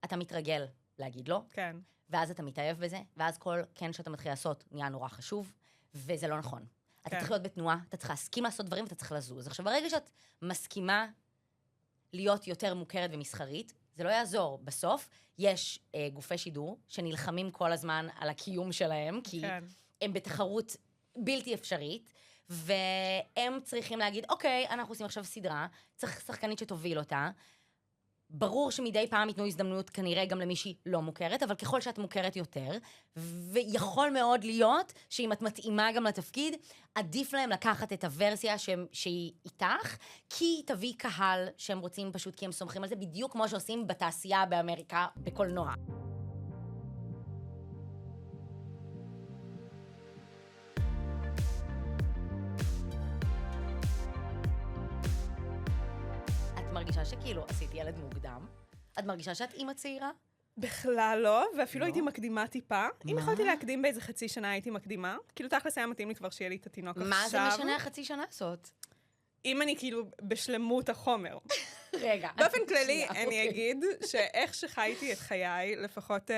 אתה מתרגל להגיד לו, כן. ואז אתה מתאהב בזה, ואז כל כן שאתה מתחיל לעשות נהיה נורא חשוב, וזה לא נכון. אתה צריך להיות בתנועה, אתה צריך להסכים לעשות דברים, ואתה צריך לזוז. עכשיו, ברגע שאת מסכימה להיות יותר מוכרת ומסחרית, זה לא יעזור. בסוף, יש גופי שידור שנלחמים כל הזמן על הקיום שלהם, כי הם בתחרות בלתי אפשרית, והם צריכים להגיד, אוקיי, אנחנו עושים עכשיו סדרה, צריך שחקנית שתוביל אותה, ברור שמדי פעם ייתנו הזדמנות כנראה גם למישהי לא מוכרת, אבל ככל שאת מוכרת יותר, ויכול מאוד להיות שאם את מתאימה גם לתפקיד, עדיף להם לקחת את הוורסיה שהיא איתך, כי היא תביא קהל שהם רוצים פשוט כי הם סומכים על זה, בדיוק כמו שעושים בתעשייה באמריקה בקולנוע. את מרגישה שכאילו עשיתי ילד מוקדם? את מרגישה שאת אימא צעירה? בכלל לא, ואפילו הייתי מקדימה טיפה. אם יכולתי להקדים באיזה חצי שנה, הייתי מקדימה. כאילו, תכלס היה מתאים לי כבר שיהיה לי את התינוק עכשיו. מה זה משנה החצי שנה הזאת? אם אני כאילו בשלמות החומר. רגע. באופן כללי, אני אגיד שאיך שחייתי את חיי, לפחות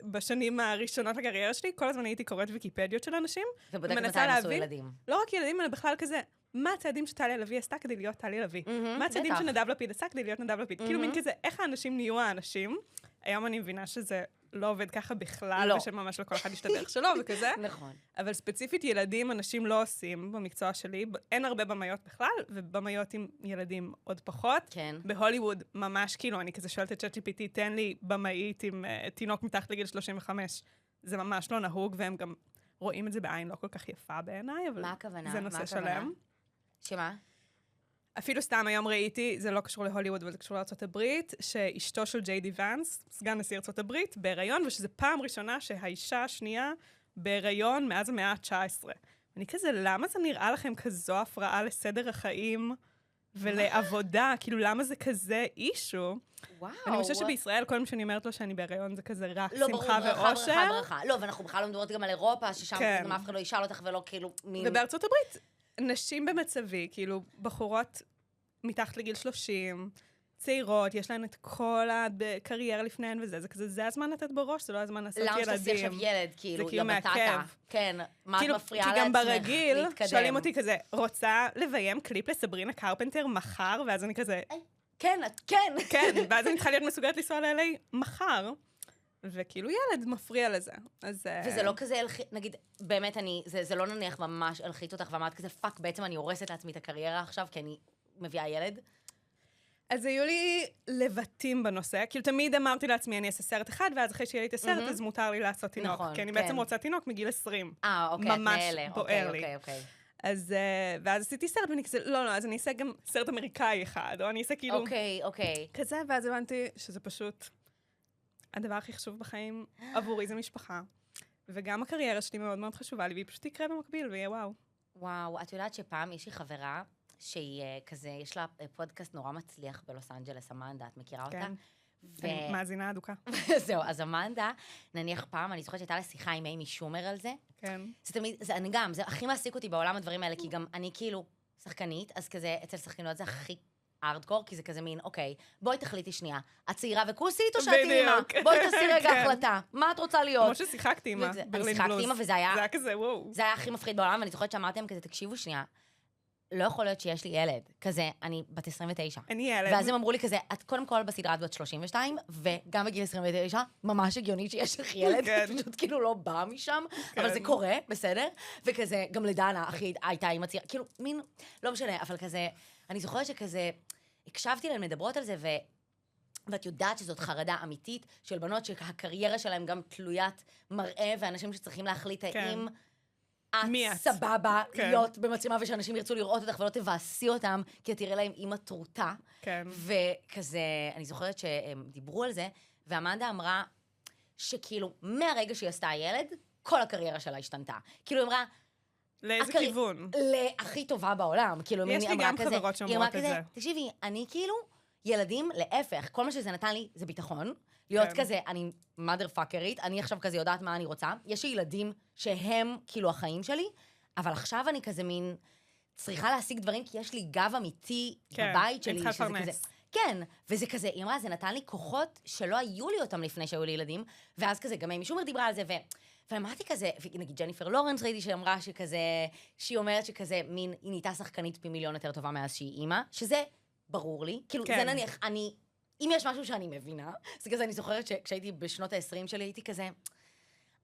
בשנים הראשונות לקריירה שלי, כל הזמן הייתי קוראת ויקיפדיות של אנשים. ובודקת מתי הם עשו ילדים. לא רק ילדים, אלא בכלל כזה, מה הצעדים שטלי לוי עשתה כדי להיות טלי לוי? מה הצעדים שנדב לפיד עשה כדי להיות נדב לפיד? כאילו מין כזה, איך האנשים נהיו האנשים? היום אני מבינה שזה לא עובד ככה בכלל, ושממש לכל אחד יש את הדרך שלו וכזה. נכון. אבל ספציפית ילדים, אנשים לא עושים במקצוע שלי. אין הרבה במאיות בכלל, ובמאיות עם ילדים עוד פחות. כן. בהוליווד, ממש כאילו, אני כזה שואלת את ChatGPT, תן לי במאית עם תינוק מתחת לגיל 35. זה ממש לא נהוג, והם גם רואים את זה בעין לא כל כך יפה בעיניי, אבל זה נושא שלם. שמה? אפילו סתם היום ראיתי, זה לא קשור להוליווד, אבל זה קשור לארצות הברית, שאשתו של ג'יי די ואנס, סגן נשיא ארצות הברית, בהיריון, ושזו פעם ראשונה שהאישה השנייה בהיריון מאז המאה ה-19. אני כזה, למה זה נראה לכם כזו הפרעה לסדר החיים ולעבודה? כאילו, למה זה כזה אישו? וואו. אני חושבת שבישראל, כל מה שאני אומרת לו שאני בהיריון, זה כזה רק לא, שמחה ברור, ואושר. ברכה. לא, ואנחנו בכלל לא מדברות גם על אירופה, ששם גם אף אחד לא ישאל אותך ולא כאילו מין... ובארצות הברית, נשים במצבי, כאילו, בחורות מתחת לגיל 30, צעירות, יש להן את כל הקריירה לפניהן וזה, זה כזה, זה הזמן לתת בראש, זה לא הזמן לעשות ילדים. למה שתעשי עכשיו ילד, כאילו, כאילו מעכב. כן, מה את מפריעה לעצמך להתקדם? כי גם ברגיל, שואלים אותי כזה, רוצה לביים קליפ לסברינה קרפנטר מחר, ואז אני כזה... כן, כן. כן, ואז אני צריכה להיות מסוגלת לנסוע ל-LA מחר, וכאילו ילד מפריע לזה. וזה לא כזה, נגיד, באמת זה לא נניח ממש הלחיץ אותך, ואמרת כזה, פאק, בעצם אני הורסת לעצמי את הקריירה עכשיו, כי אני מביאה ילד. אז היו לי לבטים בנושא, כאילו תמיד אמרתי לעצמי, אני אעשה סרט אחד, ואז אחרי שיהיה לי את הסרט, אז מותר לי לעשות תינוק. כי אני בעצם רוצה תינוק מגיל 20. אוקיי, ממש בוער לי. אוקיי. אז, ואז עשיתי סרט, ואני כזה, לא, אז אני אעשה גם סרט אמריקאי אחד, או אני אעשה כאילו... אוקיי. כזה, ואז הבנתי שזה פשוט הדבר הכי חשוב בחיים עבורי זה משפחה. וגם הקריירה שלי מאוד מאוד חשובה לי, והיא פשוט תקרה במקביל, ויהיה וואו. וואו, את יודעת שפעם יש לי חברה, שהיא כזה, יש לה פודקאסט נורא מצליח בלוס אנג'לס, אמנדה, את מכירה אותה? אני מאזינה אדוקה. זהו, אז אמנדה, נניח פעם, אני זוכרת שהייתה לה שיחה עם אימי שומר על זה. כן. זה תמיד, אני גם, זה הכי מעסיק אותי בעולם הדברים האלה, כי גם אני כאילו שחקנית, אז כזה, אצל שחקניות זה הכי ארדקור, כי זה כזה מין, אוקיי, בואי תחליטי שנייה, את צעירה וכוסית או שאת אימא? בואי תעשי רגע החלטה, מה את רוצה להיות? כמו ששיחקתי אימא, ברלין בלוז. וזה היה... זה היה כזה, וואו. זה היה הכי מפחיד בעולם, ואני זוכרת שאמרתם כזה, תקשיבו שנייה, לא יכול להיות שיש לי ילד, כזה, אני בת 29. אני ילד. ואז הם אמרו לי כזה, את קודם כל בסדרה בת 32, וגם בגיל 29, ממש הגיונית שיש לך ילד, פשוט כאילו לא בא משם, אבל זה קורה, בסדר? וכזה, גם לדנה, אחי, הייתה עם הצעירה, כאילו, מין, לא משנה, אבל כזה, אני זוכרת שכזה, הקשבתי להם מדברות על זה, ואת יודעת שזאת חרדה אמיתית של בנות שהקריירה שלהם גם תלוית מראה, ואנשים שצריכים להחליט האם את סבבה להיות במצלמה, ושאנשים ירצו לראות אותך ולא תבאסי אותם, כי תראה להם אימא טרוטה. וכזה, אני זוכרת שהם דיברו על זה, ואמנדה אמרה שכאילו, מהרגע שהיא עשתה ילד, כל הקריירה שלה השתנתה. כאילו, היא אמרה... לאיזה כיוון? להכי טובה בעולם. יש לי גם חברות שאומרות את זה. תקשיבי, אני כאילו, ילדים להפך, כל מה שזה נתן לי זה ביטחון, להיות כזה, אני mother fuckerית, אני עכשיו כזה יודעת מה אני רוצה, יש לי ילדים שהם כאילו החיים שלי, אבל עכשיו אני כזה מין צריכה להשיג דברים, כי יש לי גב אמיתי בבית שלי, שזה כזה, כן, וזה כזה, היא אמרה, זה נתן לי כוחות שלא היו לי אותם לפני שהיו לי ילדים, ואז כזה, גם אימי שומר דיברה על זה, ואמרתי כזה, נגיד ג'ניפר לורנס ראיתי שאמרה שכזה, שהיא אומרת שכזה, מין, היא נהייתה שחקנית פי מיליון יותר טובה מאז שהיא אימא, שזה ברור לי, כאילו, זה נניח, אם יש משהו שאני מבינה, זה כזה, אני זוכרת שכשהייתי בשנות ה-20 שלי, הייתי כזה,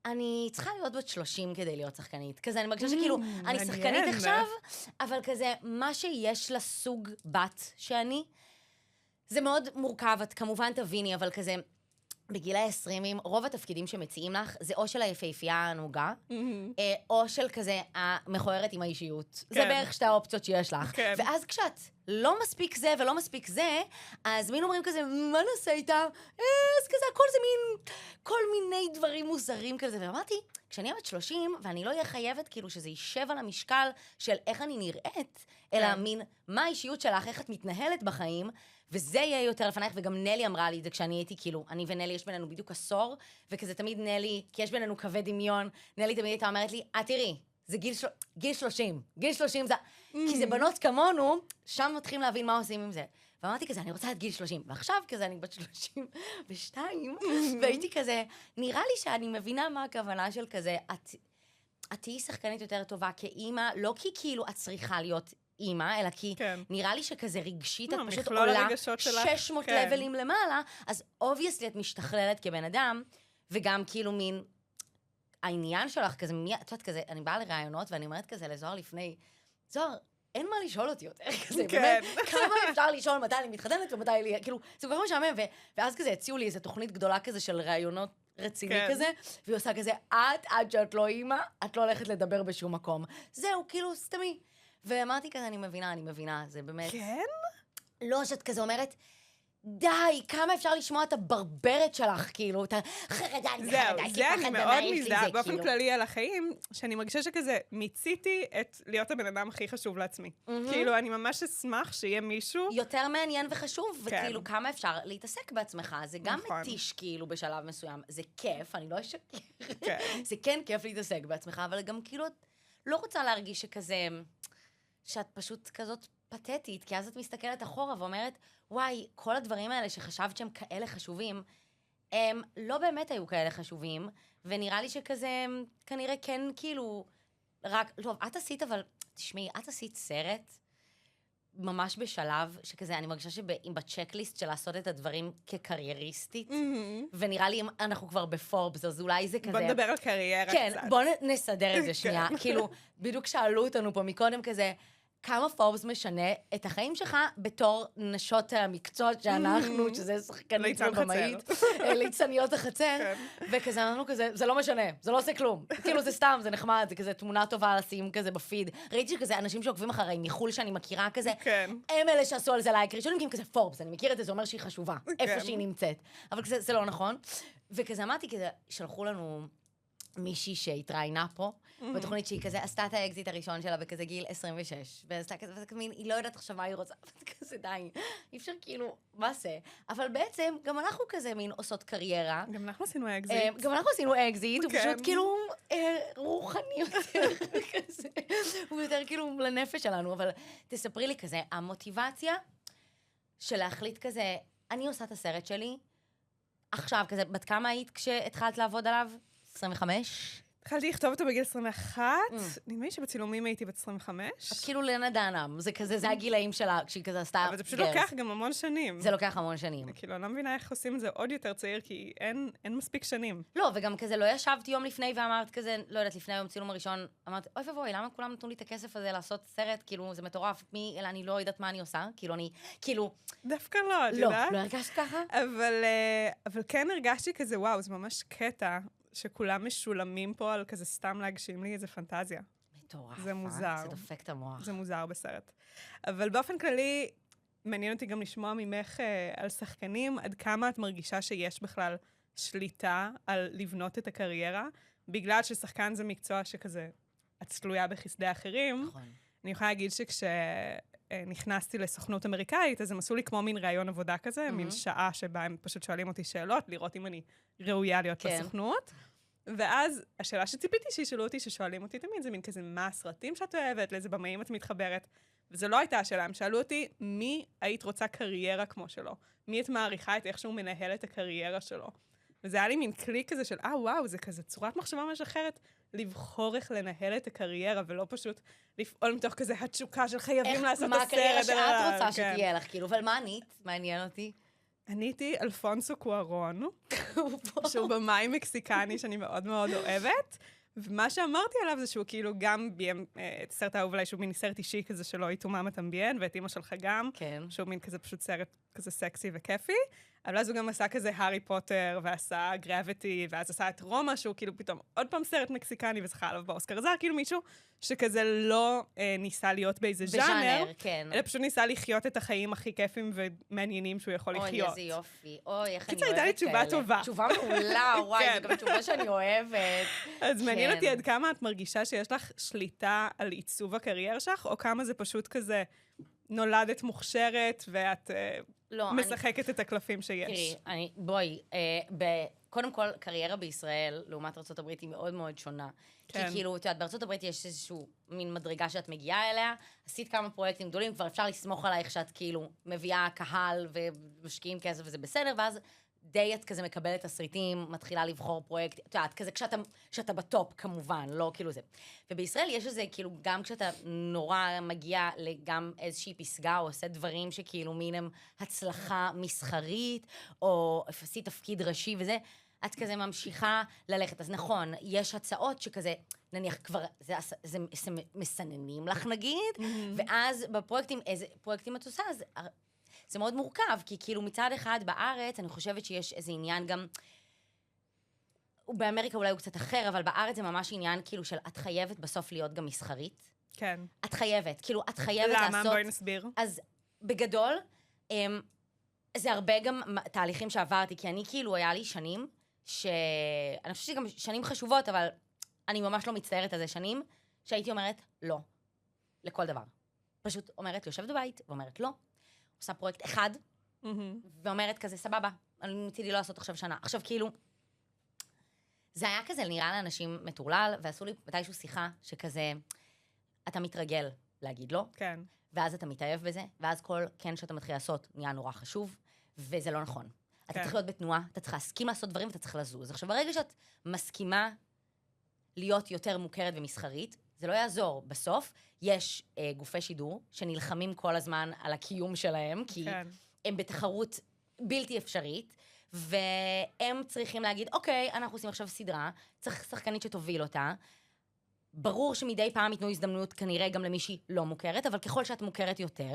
אני צריכה להיות בת 30 כדי להיות שחקנית. כזה, אני מרגישה שכאילו, אני שחקנית עכשיו, אבל כזה, מה שיש לסוג בת שאני, זה מאוד מורכב, את כמובן תביני, אבל כזה, בגיל ה-20, רוב התפקידים שמציעים לך, זה או של היפהפייה הנהוגה, או של כזה המכוערת עם האישיות. זה בערך שתי האופציות שיש לך. ואז כשאת לא מספיק זה ולא מספיק זה, אז מין אומרים כזה, מה נעשה איתה? אז כזה, הכל זה מין, כל מיני דברים מוזרים כזה. ואמרתי, כשאני בת 30, ואני לא אהיה חייבת כאילו שזה יישב על המשקל של איך אני נראית, אלא מין, מה האישיות שלך, איך את מתנהלת בחיים, וזה יהיה יותר לפנייך, וגם נלי אמרה לי את זה כשאני הייתי, כאילו, אני ונלי יש בינינו בדיוק עשור, וכזה תמיד נלי, כי יש בינינו קווי דמיון, נלי תמיד הייתה אומרת לי, תראי, זה גיל 30, גיל 30 זה, כי זה בנות כמונו, שם מתחילים להבין מה עושים עם זה. ואמרתי כזה, אני רוצה את גיל 30, ועכשיו כזה אני בת 32, והייתי כזה, נראה לי שאני מבינה מה הכוונה של כזה, את תהיי שחקנית יותר טובה כאימא, לא כי כאילו את צריכה להיות אימא, אלא כי נראה לי שכזה רגשית, את פשוט עולה 600 לבלים למעלה, אז obviously את משתכללת כבן אדם, וגם כאילו מין, העניין שלך כזה, את יודעת כזה, אני באה לרעיונות, ואני אומרת כזה לזוהר לפני, זוהר, אין מה לשאול אותי יותר, כזה, באמת, כמה אפשר לשאול מתי אני מתחתנת ומתי לי, כאילו, זה כל כך משעמם, ואז כזה הציעו לי איזו תוכנית גדולה כזה של רעיונות רציני כזה, והיא עושה כזה, עד שאת לא אימא, את לא הולכת לדבר בשום מקום. זהו, כאילו, סתמי. ואמרתי כזה, אני מבינה, זה באמת... כן? לא, שאת כזה אומרת, די, כמה אפשר לשמוע את הברברת שלך, כאילו, את החרדה, זהו, זה אני מאוד מזדהה, באופן כללי על החיים, שאני מרגישה שכזה, מיציתי את להיות הבן אדם הכי חשוב לעצמי. כאילו, אני ממש אשמח שיהיה מישהו... יותר מעניין וחשוב, וכאילו, כמה אפשר להתעסק בעצמך, זה גם מתיש, כאילו, בשלב מסוים. זה כיף, אני לא אשקר. זה כן כיף להתעסק בעצמך, אבל גם כאילו, לא רוצה להרגיש שכזה, שאת פשוט כזאת פתטית, כי אז את מסתכלת אחורה ואומרת, וואי, כל הדברים האלה שחשבת שהם כאלה חשובים, הם לא באמת היו כאלה חשובים, ונראה לי שכזה, כנראה כן, כאילו, רק, טוב, את עשית, אבל, תשמעי, את עשית סרט, ממש בשלב, שכזה, אני מרגישה שאם בצ'קליסט של לעשות את הדברים כקרייריסטית, ונראה לי אם אנחנו כבר בפורבס, אז אולי זה כזה... בוא נדבר על קריירה קצת. כן, בוא נסדר את זה שנייה. כאילו, בדיוק שאלו אותנו פה מקודם כזה, כמה פורבס משנה את החיים שלך בתור נשות המקצוע שאנחנו, שזה שחקנית ובמאית, ליצניות החצר, וכזה אנחנו כזה, זה לא משנה, זה לא עושה כלום. כאילו זה סתם, זה נחמד, זה כזה תמונה טובה לשים כזה בפיד. ראיתי שכזה אנשים שעוקבים אחריי מחול שאני מכירה כזה, הם אלה שעשו על זה לייק ראשונים, כי הם כזה פורבס, אני מכיר את זה, זה אומר שהיא חשובה, איפה שהיא נמצאת. אבל כזה, זה לא נכון. וכזה אמרתי, כזה, שלחו לנו מישהי שהתראיינה פה, בתוכנית שהיא כזה עשתה את האקזיט הראשון שלה בכזה גיל 26, ועשתה כזה, וזה כזה, היא לא יודעת עכשיו מה היא רוצה, וכזה די, אי אפשר כאילו, מה זה? אבל בעצם, גם אנחנו כזה מין עושות קריירה. גם אנחנו עשינו אקזיט. גם אנחנו עשינו אקזיט, הוא פשוט כאילו רוחני יותר, כזה, הוא יותר כאילו לנפש שלנו, אבל תספרי לי כזה, המוטיבציה של להחליט כזה, אני עושה את הסרט שלי, עכשיו כזה, בת כמה היית כשהתחלת לעבוד עליו? 25? התחלתי לכתוב אותו בגיל 21, נדמה לי שבצילומים הייתי בת 25. את כאילו לנה דנאם, זה כזה, זה הגילאים שלה, כשהיא כזה עשתה... אבל זה פשוט לוקח גם המון שנים. זה לוקח המון שנים. כאילו, אני לא מבינה איך עושים את זה עוד יותר צעיר, כי אין מספיק שנים. לא, וגם כזה, לא ישבתי יום לפני ואמרת כזה, לא יודעת, לפני היום צילום הראשון, אמרת, אוי ובואי, למה כולם נתנו לי את הכסף הזה לעשות סרט? כאילו, זה מטורף, אלא אני לא יודעת מה אני עושה, כאילו, דווקא לא, את יודעת? לא הרגשת ככה? אבל כן הרגשתי כזה, וואו, זה ממש קטע. שכולם משולמים פה על כזה סתם להגשים לי איזה פנטזיה. מטורף. זה מוזר. זה דופק את המוח. זה מוזר בסרט. אבל באופן כללי, מעניין אותי גם לשמוע ממך על שחקנים, עד כמה את מרגישה שיש בכלל שליטה על לבנות את הקריירה, בגלל ששחקן זה מקצוע שכזה, את תלויה בחסדי אחרים. נכון. אני יכולה להגיד נכנסתי לסוכנות אמריקאית, אז הם עשו לי כמו מין ראיון עבודה כזה, מין שעה שבה הם פשוט שואלים אותי שאלות, לראות אם אני ראויה להיות בסוכנות. ואז השאלה שציפיתי שישאלו אותי, ששואלים אותי תמיד, זה מין כזה, מה הסרטים שאת אוהבת, לאיזה במאים את מתחברת. וזו לא הייתה השאלה, הם שאלו אותי, מי היית רוצה קריירה כמו שלו? מי את מעריכה את איך שהוא מנהל את הקריירה שלו? וזה היה לי מין קליק כזה של, וואו, זה כזה צורת מחשבה ממש אחרת, לבחור איך לנהל את הקריירה, ולא פשוט לפעול מתוך כזה התשוקה של חייבים לעשות את הסרט. מה הקריירה שאת רוצה שתהיה לך, כאילו, אבל מה ענית? מעניין אותי. עניתי אלפונסו קוארון, שהוא במאי מקסיקני שאני מאוד מאוד אוהבת, ומה שאמרתי עליו זה שהוא כאילו גם ביים את הסרט האהוב עליי, שהוא מין סרט אישי כזה שלא יתומם התמביין, ואת אמא שלך גם, כן. שהוא מין כזה פשוט סרט כזה סקסי וכיפי, אבל אז הוא גם עשה כזה הארי פוטר, ועשה גרביטי, ואז עשה את רומא, שהוא כאילו פתאום עוד פעם סרט מקסיקני, וזכה עליו באוסקר. זה היה כאילו מישהו שכזה לא ניסה להיות באיזה ז'אנר, כן. אלא פשוט ניסה לחיות את החיים הכי כיפים ומעניינים שהוא יכול לחיות. אוי, איזה יופי. אוי, איך אני קיצר, אוהבת הייתה לי תשובה טובה. תשובה מעולה, וואי, זו גם תשובה שאני אוהבת. אז מעניין אותי עד כמה את מרגישה שיש לך שליטה על עיצוב הקריירה שלך, או כמה זה פשוט כזה נולדת מוכשרת, ואת משחקת את הקלפים שיש. תראי, בואי, קודם כל, קריירה בישראל, לעומת ארצות הברית, היא מאוד מאוד שונה. כי כאילו, את יודעת, בארצות הברית יש איזשהו מין מדרגה שאת מגיעה אליה, עשית כמה פרויקטים גדולים, כבר אפשר לסמוך עלייך שאת כאילו מביאה קהל ומשקיעים כסף וזה בסדר, ואז די את כזה מקבלת תסריטים, מתחילה לבחור פרויקט, את יודעת, כזה כשאתה בטופ כמובן, לא כאילו זה. ובישראל יש איזה, כאילו, גם כשאתה נורא מגיע לגם איזושהי פסגה, או עושה דברים שכאילו מין הם הצלחה מסחרית, או עשית תפקיד ראשי וזה, את כזה ממשיכה ללכת. אז נכון, יש הצעות שכזה, נניח כבר, זה מסננים לך נגיד, ואז בפרויקטים, איזה פרויקטים את עושה, אז זה מאוד מורכב, כי כאילו מצד אחד בארץ, אני חושבת שיש איזה עניין גם, באמריקה אולי הוא קצת אחר, אבל בארץ זה ממש עניין כאילו של את חייבת בסוף להיות גם מסחרית. כן. את חייבת, כאילו את חייבת לעשות... למה? בואי נסביר. אז בגדול, זה הרבה גם תהליכים שעברתי, כי אני כאילו, היה לי שנים, אני חושבת שגם שנים חשובות, אבל אני ממש לא מצטערת על זה שנים, שהייתי אומרת לא, לכל דבר. פשוט אומרת, יושבת בבית, ואומרת לא. עושה פרויקט אחד, ואומרת כזה, סבבה, אני מצידי לא לעשות עכשיו שנה. עכשיו, כאילו, זה היה כזה, נראה לאנשים מטורלל, ועשו לי מתישהו שיחה שכזה, אתה מתרגל להגיד לא, כן. ואז אתה מתאהב בזה, ואז כל כן שאתה מתחיל לעשות נהיה נורא חשוב, וזה לא נכון. אתה צריך להיות בתנועה, אתה צריך להסכים לעשות דברים, ואתה צריך לזוז. עכשיו, ברגע שאת מסכימה להיות יותר מוכרת ומסחרית, זה לא יעזור. בסוף, יש גופי שידור שנלחמים כל הזמן על הקיום שלהם, כי הם בתחרות בלתי אפשרית, והם צריכים להגיד, אוקיי, אנחנו עושים עכשיו סדרה, צריך שחקנית שתוביל אותה. ברור שמדי פעם ייתנו הזדמנות כנראה גם למישהי לא מוכרת, אבל ככל שאת מוכרת יותר,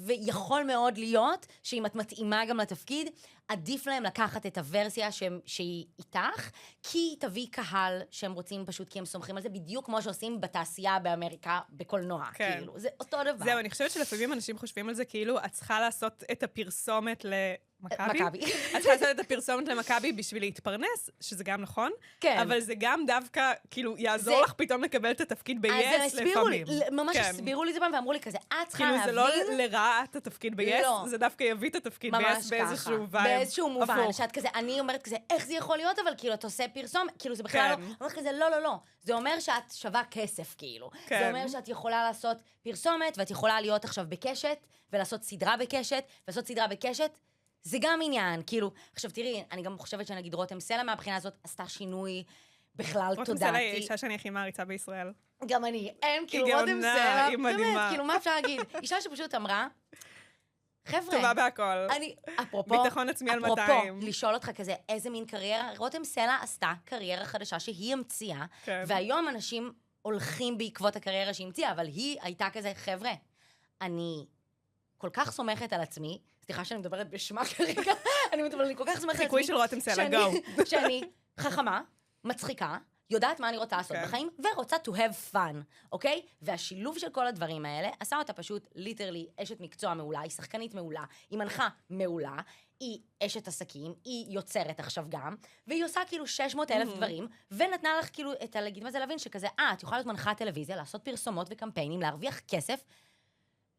ויכול מאוד להיות שאם את מתאימה גם לתפקיד, עדיף להם לקחת את הוורסיה שהיא איתך, כי היא תביא קהל שהם רוצים פשוט כי הם סומכים על זה, בדיוק כמו שעושים בתעשייה באמריקה, בקולנוע, כן. כאילו, זה אותו דבר. זהו, אני חושבת שלפעמים אנשים חושבים על זה כאילו, את צריכה לעשות את הפרסומת מכבי. את צריכה לעשות את הפרסומת למכבי בשביל להתפרנס, שזה גם נכון, אבל זה גם דווקא, כאילו, יעזור לך פתאום לקבל את התפקיד ב-yes לפעמים. ממש הסבירו לי זה פעם, ואמרו לי כזה, את צריכה להבין... כאילו, זה לא לרעת התפקיד ב-yes, זה דווקא יביא את התפקיד ב-yes באיזשהו וייב. באיזשהו מובן, שאת כזה, אני אומרת כזה, איך זה יכול להיות, אבל כאילו, אתה עושה פרסום, כאילו, זה בכלל לא... אומרת כזה, לא. זה אומר שאת שווה כסף, כאילו. זה אומר שאת יכולה לעשות פרסומת, ואת יכולה להיות עכשיו בקשת, ולעשות סדרה בקשת, ולעשות סדרה בקשת. זה גם עניין, כאילו, עכשיו תראי, אני גם חושבת שנגיד רותם סלע מהבחינה הזאת עשתה שינוי בכלל תודעתי. רותם סלע היא אישה שאני הכי מעריצה בישראל. גם אני, אין, כאילו רותם סלע, באמת, כאילו, מה אפשר להגיד? אישה שפשוט אמרה, חבר'ה, טובה בהכל. אפרופו, ביטחון עצמי על 200. לשאול אותך כזה, איזה מין קריירה, רותם סלע עשתה קריירה חדשה שהיא המציאה, והיום אנשים הולכים בעקבות הקריירה שהיא המציאה, אבל היא הייתה כזה, חבר'ה, אני כל כך סומכת על עצמי, סליחה שאני מדברת בשמה כרגע, אני כל כך סומכת על עצמי, חיקוי של רותם סלע, go. שאני חכמה, מצחיקה, יודעת מה אני רוצה לעשות בחיים, ורוצה to have fun, אוקיי? והשילוב של כל הדברים האלה, עשה אותה פשוט ליטרלי אשת מקצוע מעולה, היא שחקנית מעולה, היא מנחה מעולה, היא אשת עסקים, היא יוצרת עכשיו גם, והיא עושה כאילו 600,000 דברים, ונתנה לך כאילו את הלגיטימציה להבין שכזה, את יכולה להיות מנחה טלוויזיה, לעשות פרסומות וקמפיינים, להרוויח כסף,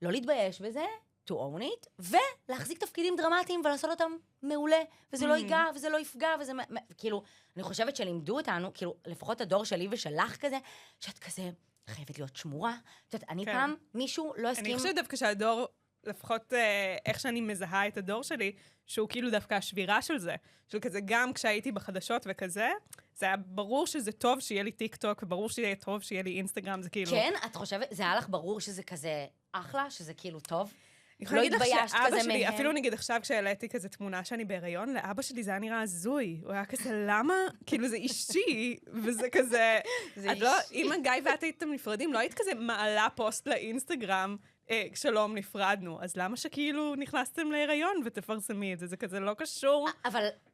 לא להתבייש בזה, to own it, ולהחזיק תפקידים דרמטיים ולעשות אותם מעולה, וזה לא ייגע, וזה לא יפגע, וזה, כאילו, אני חושבת שלימדו אותנו, כאילו, לפחות הדור שלי ושלך כזה, שאת כזה, חייבת להיות שמורה. את יודעת, אני פעם, מישהו לא הסכים... אני חושבת דווקא שהדור, לפחות איך שאני מזהה את הדור שלי, שהוא כאילו דווקא השבירה של זה. של כזה, גם כשהייתי בחדשות וכזה, זה היה ברור שזה טוב שיהיה לי טיק טוק, וברור שיהיה טוב שיהיה לי אינסטגרם, זה כאילו... כן, את חושבת, זה היה לך ברור שזה כזה אחלה, שזה כאילו טוב? אני יכולה להגיד לך שאבא שלי, אפילו נגיד עכשיו כשהעליתי כזה תמונה שאני בהיריון, לאבא שלי זה היה נראה הזוי. הוא היה כזה, למה? כאילו זה אישי, וזה כזה... אם גיא ואת הייתם נפרדים, לא היית כזה מעלה פוסט לאינסטגרם, שלום נפרדנו. אז למה שכאילו נכנסתם להיריון ותפרסמי את זה? זה כזה לא קשור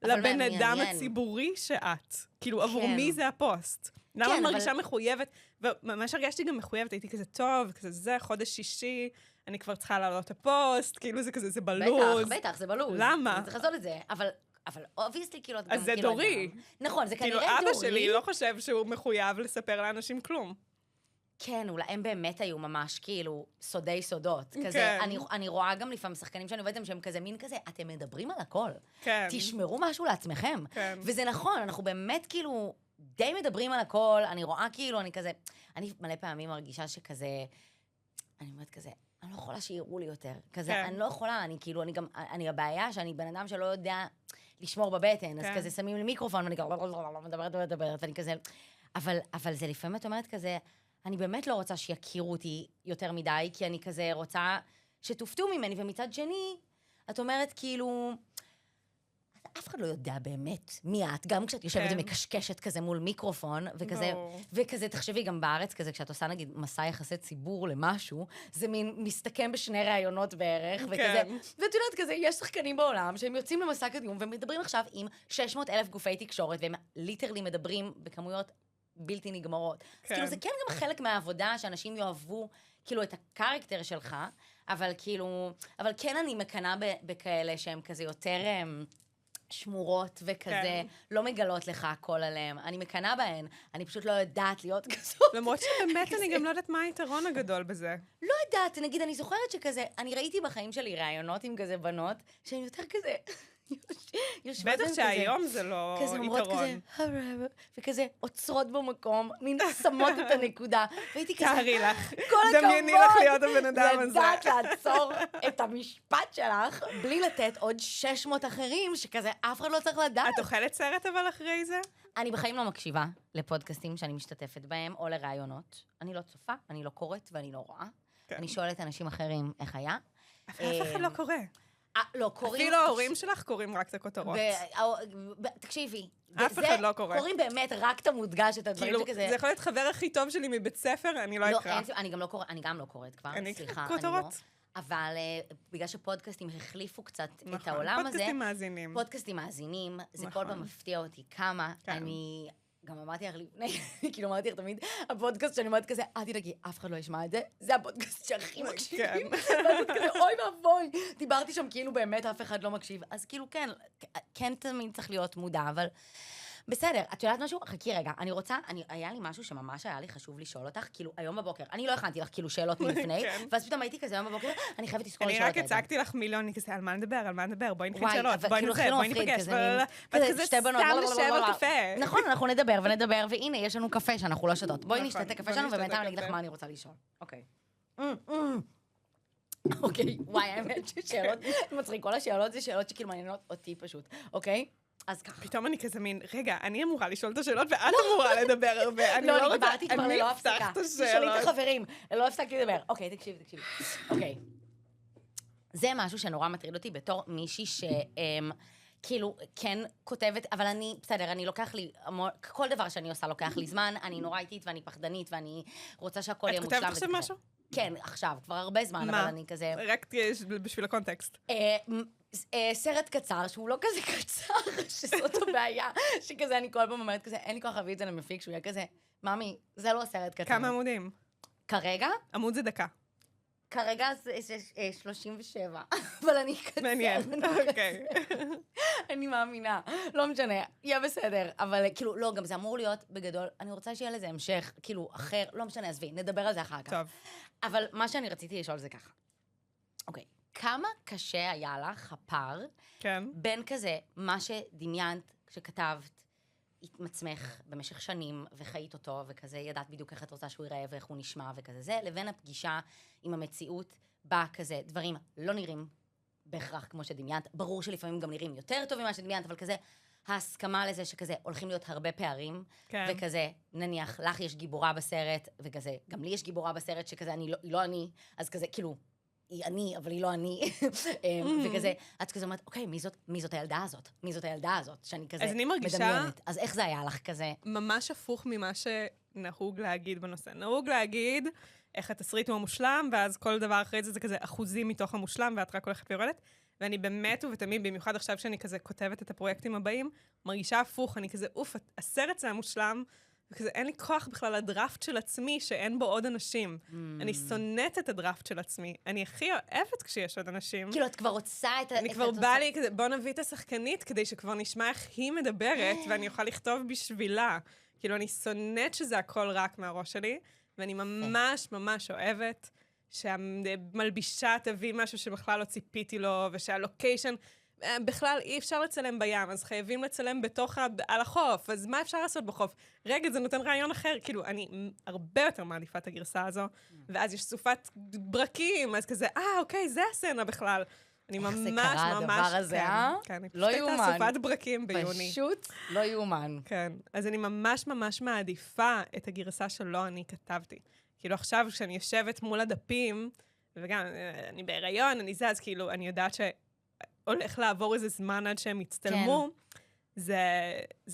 לבן אדם הציבורי שאת. כאילו עבור מי זה הפוסט? למה אני מרגישה מחויבת? וממש הרגשתי גם מחויבת, הייתי כזה טוב, כזה זה, חודש שישי, אני כבר צריכה לעלות את הפוסט, כאילו זה כזה, זה בלוז. בטח, זה בלוז. למה? צריך לעשות את זה, אבל obviously, כאילו, אז זה דורי. נכון, זה כנראה דורי. כאילו, אבא שלי לא חושב שהוא מחויב לספר לאנשים כלום. כן, אולי הם באמת היו ממש כאילו סודי סודות. כזה, אני רואה גם לפעמים שחקנים שאני עובדת שהם כזה מין כזה, אתם מדברים על הכל. כן. תשמרו משהו לעצמכם. כן. וזה נכון, אנחנו באמת כאילו די מדברים על הכל, אני רואה כאילו, אני כזה, אני מלא פעמים מרגישה שכזה, אני אומרת כזה, אני לא יכולה שיראו לי יותר. כזה, כן. אני לא יכולה, אני כאילו, אני הבעיה שאני בן אדם שלא יודע לשמור בבטן, אז כזה שמים לי מיקרופון, ואני כאילו, מדברת, ואני כזה, אבל זה לפעמים את אומרת כזה, אני באמת לא רוצה שיכירו אותי יותר מדי, כי אני כזה רוצה שתופתעו ממני, ומצד שני, את אומרת כאילו, אף אחד לא יודע באמת מי את, גם כשאת יושבת ומקשקשת כזה מול מיקרופון, וכזה, תחשבי גם בארץ, כזה כשאת עושה נגיד מסע יחסי ציבור למשהו, זה מין מסתכם בשני ראיונות בערך, וכזה, ואת יודעת כזה, יש שחקנים בעולם שהם יוצאים למסע קדיום, ומדברים עכשיו עם 600,000 גופי תקשורת, והם ליטרלי מדברים בכמויות בלתי נגמרות. אז כאילו זה כן גם חלק מהעבודה, שאנשים יאהבו כאילו את הקרקטר שלך, אבל כאילו, אבל כן אני מקנה בכאלה שהם כזה יותר שמורות וכזה, לא מגלות לך הכל עליהם. אני מקנה בהן, אני פשוט לא יודעת להיות כזאת. למרות שבאמת אני גם לא יודעת מה היתרון הגדול בזה. לא יודעת, נגיד, אני זוכרת שכזה, אני ראיתי בחיים שלי ראיונות עם כזה בנות, שהן יותר כזה... בטח שהיום זה לא יתרון. וכזה עוצרות במקום, מין שמות את הנקודה, והייתי כזה, תארי לך, כל הכבוד, דמייני לך להיות הבן אדם הזה. לדעת לעצור את המשפט שלך, בלי לתת עוד 600 אחרים, שכזה אף אחד לא צריך לדעת. את אוכלת סרט אבל אחרי זה? אני בחיים לא מקשיבה לפודקאסטים שאני משתתפת בהם, או לראיונות. אני לא צופה, אני לא קוראת ואני לא רואה. אני שואלת אנשים אחרים איך היה. אף אחד לא קורא. לא, קוראים... אפילו ההורים שלך קוראים רק את הכותרות. תקשיבי. אף אחד לא קורא. קוראים באמת רק את המודגש, את הדברים שכזה... זה יכול להיות חבר הכי טוב שלי מבית ספר, אני לא אקרא. אני גם לא קוראת כבר, סליחה, אני כותרות. אבל בגלל שפודקאסטים החליפו קצת את העולם הזה... פודקאסטים מאזינים. פודקאסטים מאזינים, זה כל פעם מפתיע אותי כמה אני... גם אמרתי לך לפני, כאילו אמרתי לך תמיד, הפודקאסט שאני אומרת כזה, אל תדאגי, אף אחד לא ישמע את זה, זה הפודקאסט שהכי מקשיבים. ואז כזה, אוי ואבוי, דיברתי שם כאילו באמת אף אחד לא מקשיב. אז כאילו כן תמיד צריך להיות מודע, אבל בסדר, את יודעת משהו? חכי רגע, אני רוצה, היה לי משהו שממש היה לי חשוב לשאול אותך, כאילו היום בבוקר, אני לא הכנתי לך כאילו שאלות מלפני, ואז פתאום הייתי כזה היום בבוקר, אני חייבת לזכור לשאול אני רק הצגתי לך מיליון, אני כזה, על מה נדבר, בואי נכין שאלות, בואי נזה, בואי ניפגש, ואת כזה סתם לשב על קפה. נכון, אנחנו נדבר, והנה, יש לנו קפה שאנחנו לא שתות. בואי נשתה את הקפה שלנו, ובינתיים אני אגיד לך מה אני רוצה לשאול. אוקיי. אוקיי, וואי, האמת ששאלות, מצחיק, כל השאלות זה שאלות שכאילו מעניינות אותי פשוט, אוקיי? אז ככה. פתאום אני כזה מין, רגע, אני אמורה לשאול את השאלות, ואת אמורה לדבר הרבה. אני לא רוצה, אני אפתח את השאלות. תשאלי את החברים, לא הפסקתי לדבר. אוקיי, תקשיבי. אוקיי. זה משהו שנורא מטריד אותי בתור מישהי כאילו, כן כותבת, אבל בסדר, אני לוקח לי, כל דבר שאני עושה לוקח לי זמן, אני נורא איטית ואני פחדנית, ואני רוצה שהכל יהיה מושלם. את כותבת עכשיו משהו? כן, עכשיו, כבר הרבה זמן, אבל אני כזה... רק בשביל הקונטקסט. סרט קצר, שהוא לא כזה קצר, שזאת הבעיה, שכזה אני כל פעם אומרת כזה, אין לי כוח להביא את זה למפיק, שהוא יהיה כזה, ממי, זה לא סרט קצר. כמה עמודים? כרגע? עמוד זה דקה. כרגע זה 37, אבל אני קצר. מעניין, אוקיי. אני מאמינה, לא משנה, יהיה בסדר, אבל כאילו, לא, גם זה אמור להיות בגדול, אני רוצה שיהיה לזה המשך, כאילו, אחר, לא משנה, עזבי, נדבר על זה אחר כך. טוב. אבל מה שאני רציתי לשאול זה ככה. אוקיי, כמה קשה היה לך הפער, כן. בין כזה, מה שדמיינת כשכתבת, התמצמך במשך שנים, וחיית אותו, וכזה ידעת בדיוק איך את רוצה שהוא ייראה, ואיך הוא נשמע, וכזה זה, לבין הפגישה עם המציאות, בה כזה דברים לא נראים בהכרח כמו שדמיינת, ברור שלפעמים גם נראים יותר טוב ממה שדמיינת, אבל כזה, ההסכמה לזה שכזה הולכים להיות הרבה פערים, כן. וכזה, נניח, לך יש גיבורה בסרט, וכזה, גם לי יש גיבורה בסרט, שכזה, היא לא אני, אז כזה, כאילו, היא אני, אבל היא לא אני, וכזה, את כזה אומרת, אוקיי, מי זאת הילדה הזאת? מי זאת הילדה הזאת? שאני כזה אז אני מרגישה... מדמיינת. אז איך זה היה לך כזה? ממש הפוך ממה שנהוג להגיד בנושא. נהוג להגיד איך התסריט הוא המושלם, ואז כל דבר אחרי זה כזה אחוזים מתוך המושלם, ואת רק הולכת ויורדת. ואני באמת ובתמיד, במיוחד עכשיו שאני כזה כותבת את הפרויקטים הבאים, מרגישה הפוך, אני כזה, הסרט זה המושלם, וכזה אין לי כוח בכלל לדראפט של עצמי, שאין בו עוד אנשים. אני שונאת את הדראפט של עצמי. אני הכי אוהבת כשיש עוד אנשים. כאילו, את כבר רוצה את... אני כבר בא לי כזה, בוא נביא את השחקנית, כדי שכבר נשמע איך היא מדברת, ואני אוכל לכתוב בשבילה. כאילו, אני שונאת שזה הכל רק מהראש שלי, ואני ממש ממש אוהבת שהמלבישה תביא משהו שבכלל לא ציפיתי לו, ושהלוקיישן... בכלל אי אפשר לצלם בים, אז חייבים לצלם על החוף, אז מה אפשר לעשות בחוף? רגע, זה נותן רעיון אחר, כאילו, אני הרבה יותר מעדיפה את הגרסה הזו, ואז יש סופת ברקים, אז כזה, אוקיי, זה הסצנה בכלל. אני ממש, ממש... איך זה קרה הדבר הזה, כן, לא יאומן. פשוט הייתה סופת ברקים ביוני. פשוט לא יאומן. כן, אז אני ממש ממש מעדיפה את הגרסה שלא אני כתבתי. כאילו, עכשיו, כשאני יושבת מול הדפים, וגם, אני בהיריון, אני זז, כאילו, אני יודעת הולך לעבור איזה זמן עד שהם יצטלמו, זה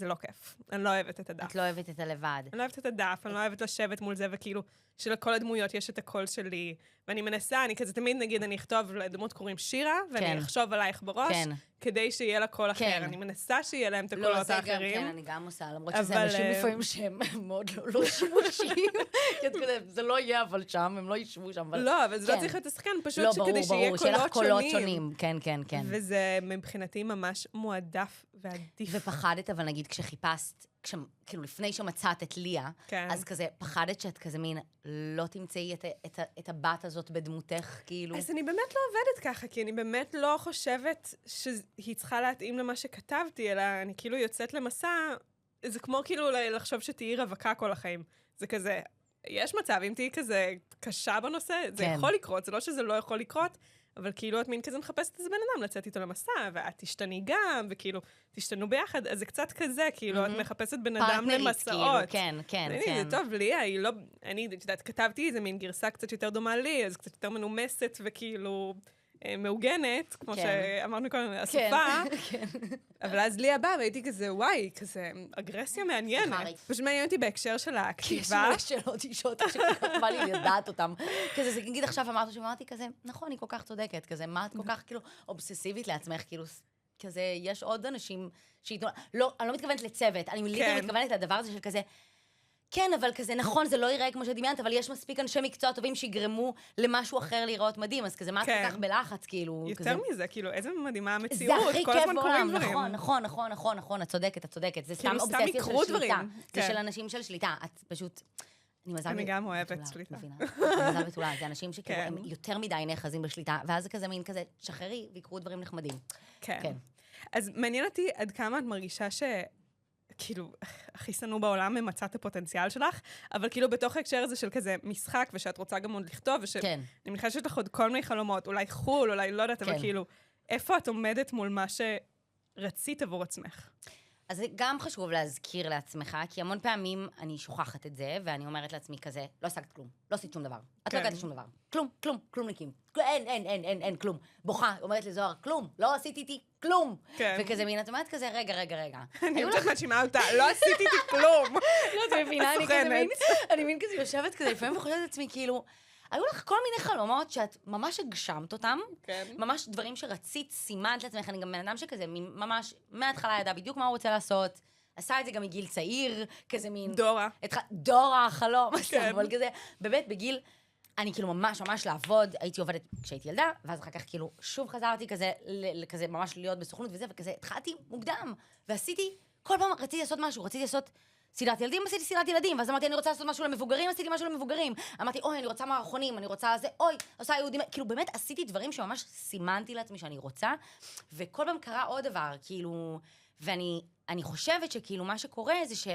לא כיף. אני לא אוהבת את הדף. את לא אוהבת את הלבד. אני לא אוהבת את הדף, אני לא אוהבת לשבת מול זה, וכאילו, שלכל הדמויות יש את הקול שלי, ואני מנסה, אני כזה תמיד, נגיד, אני אכתוב לדמות קוראים שירה, ואני אחשוב עלייך בראש, כדי שיהיה לה קול אחר. אני מנסה שיהיה להם את הקולות האחרים. כן, אני גם עושה, למרות שזה אנשים לפעמים שהם מאוד לא שימושיים, זה לא יהיה אבל שם, הם לא ישבו שם. לא, אבל זה לא צריך להיות השחקן, פשוט כדי שיהיה קולות שונים. כן, כן, כן. וזה מבחינתי ממש מועדף ועדיף. ופחדת, אבל נגיד כשחיפשת, כאילו לפני שמצאת את ליה, אז כזה פחדת שאת כזה מין לא תמצאי את הבת הזאת בדמותך, כאילו. אז אני באמת לא עובדת ככה, כי אני באמת לא חושבת שהיא צריכה להתאים למה שכתבתי, אלא אני כאילו יוצאת למסע, זה כמו כאילו לחשוב שתהיי רווקה כל החיים. זה כזה, יש מצב, אם תהיי כזה קשה בנושא, זה יכול לקרות, זה לא שזה לא יכול לקרות, אבל כאילו את מין כזה מחפשת איזה בן אדם לצאת איתו למסע, ואת תשתני גם, וכאילו תשתנו ביחד, אז זה קצת כזה, כאילו את מחפשת בן אדם למסעות. כן, כן, כן. זה טוב, ליה, היא לא, אני יודעת, כתבתי איזה מין גרסה קצת יותר דומה לי, אז קצת יותר מנומסת וכאילו מעוגנת, כמו שאמרנו קודם, השפה. אבל אז ליה באה, והייתי כזה, וואי, כזה אגרסיה מעניינת. פשוט מעניין אותי בהקשר של הכתיבה. יש שאלות אישות שכל כך בא לי לדעת אותם. כזה, זה נגיד עכשיו אמרתי כזה, נכון, היא כל כך צודקת, כזה, מה את כל כך כאילו אובססיבית לעצמך, כאילו, כזה, יש עוד אנשים שיתנו, לא, אני לא מתכוונת לצוות, אני מתכוונת לדבר הזה של כזה, כן, אבל כזה, נכון, זה לא ייראה כמו שדמיינת, אבל יש מספיק אנשי מקצוע טובים שיגרמו למשהו אחר להיראות מדהים, אז כזה, מה את כל כך בלחץ, כאילו, כזה... יותר מזה, כאילו, איזה מדהימה המציאות, כל הזמן קוראים דברים. נכון, את צודקת, זה סתם אובססיה של שליטה. זה של אנשים של שליטה, את פשוט... אני גם אוהבת שליטה. אני מזל בתולה, זה אנשים שכאילו הם יותר מדי נאחזים בשליטה, ואז זה כזה מין כזה, שחררי ויקרו דברים נחמדים. כן. אז מעניין אותי עד כמה את מרגישה כאילו, הכי שנוא בעולם ממצאת את הפוטנציאל שלך, אבל כאילו בתוך ההקשר הזה של כזה משחק, ושאת רוצה גם עוד לכתוב, ושאני מניחה שיש לך עוד כל מיני חלומות, אולי חול, אולי לא יודעת, אבל כאילו, איפה את עומדת מול מה שרצית עבור עצמך? אז זה גם חשוב להזכיר לעצמך, כי המון פעמים אני שוכחת את זה, ואני אומרת לעצמי כזה, לא השגת כלום, לא עשית שום דבר, את לא הגעת שום דבר, כלום נקים, אין, כלום. בוכה, אומרת לזוהר, כלום, לא עשיתי איתי כלום. וכזה מין, את אומרת כזה, רגע. אני אומרת מאשימה אותה, לא עשיתי איתי כלום. לא, את מבינה, אני מין כזה יושבת כזה, לפעמים וחושבת את עצמי, כאילו, היו לך כל מיני חלומות שאת ממש הגשמת אותם, ממש דברים שרצית, סימנת לעצמך, אני גם בן אדם שכזה, ממש מההתחלה ידע בדיוק מה הוא רוצה לעשות, עשה את זה גם מגיל צעיר, כזה מין... דורה, חלום, אבל כזה, באמת בגיל, אני כאילו ממש לעבוד, הייתי עובדת כשהייתי ילדה, ואז אחר כך כאילו שוב חזרתי כזה ממש להיות בסוכנות וזה, וכזה התחלתי מוקדם, ועשיתי, כל פעם רציתי לעשות משהו, רציתי לעשות... סדרת ילדים, עשיתי סדרת ילדים, ואז אמרתי, אני רוצה לעשות משהו למבוגרים, עשיתי משהו למבוגרים. אמרתי, אני רוצה מערכונים, אני רוצה זה, עושה יהודים, כאילו באמת עשיתי דברים שממש סימנתי לעצמי שאני רוצה, וכל פעם קרה עוד דבר, כאילו, ואני חושבת שכאילו מה שקורה זה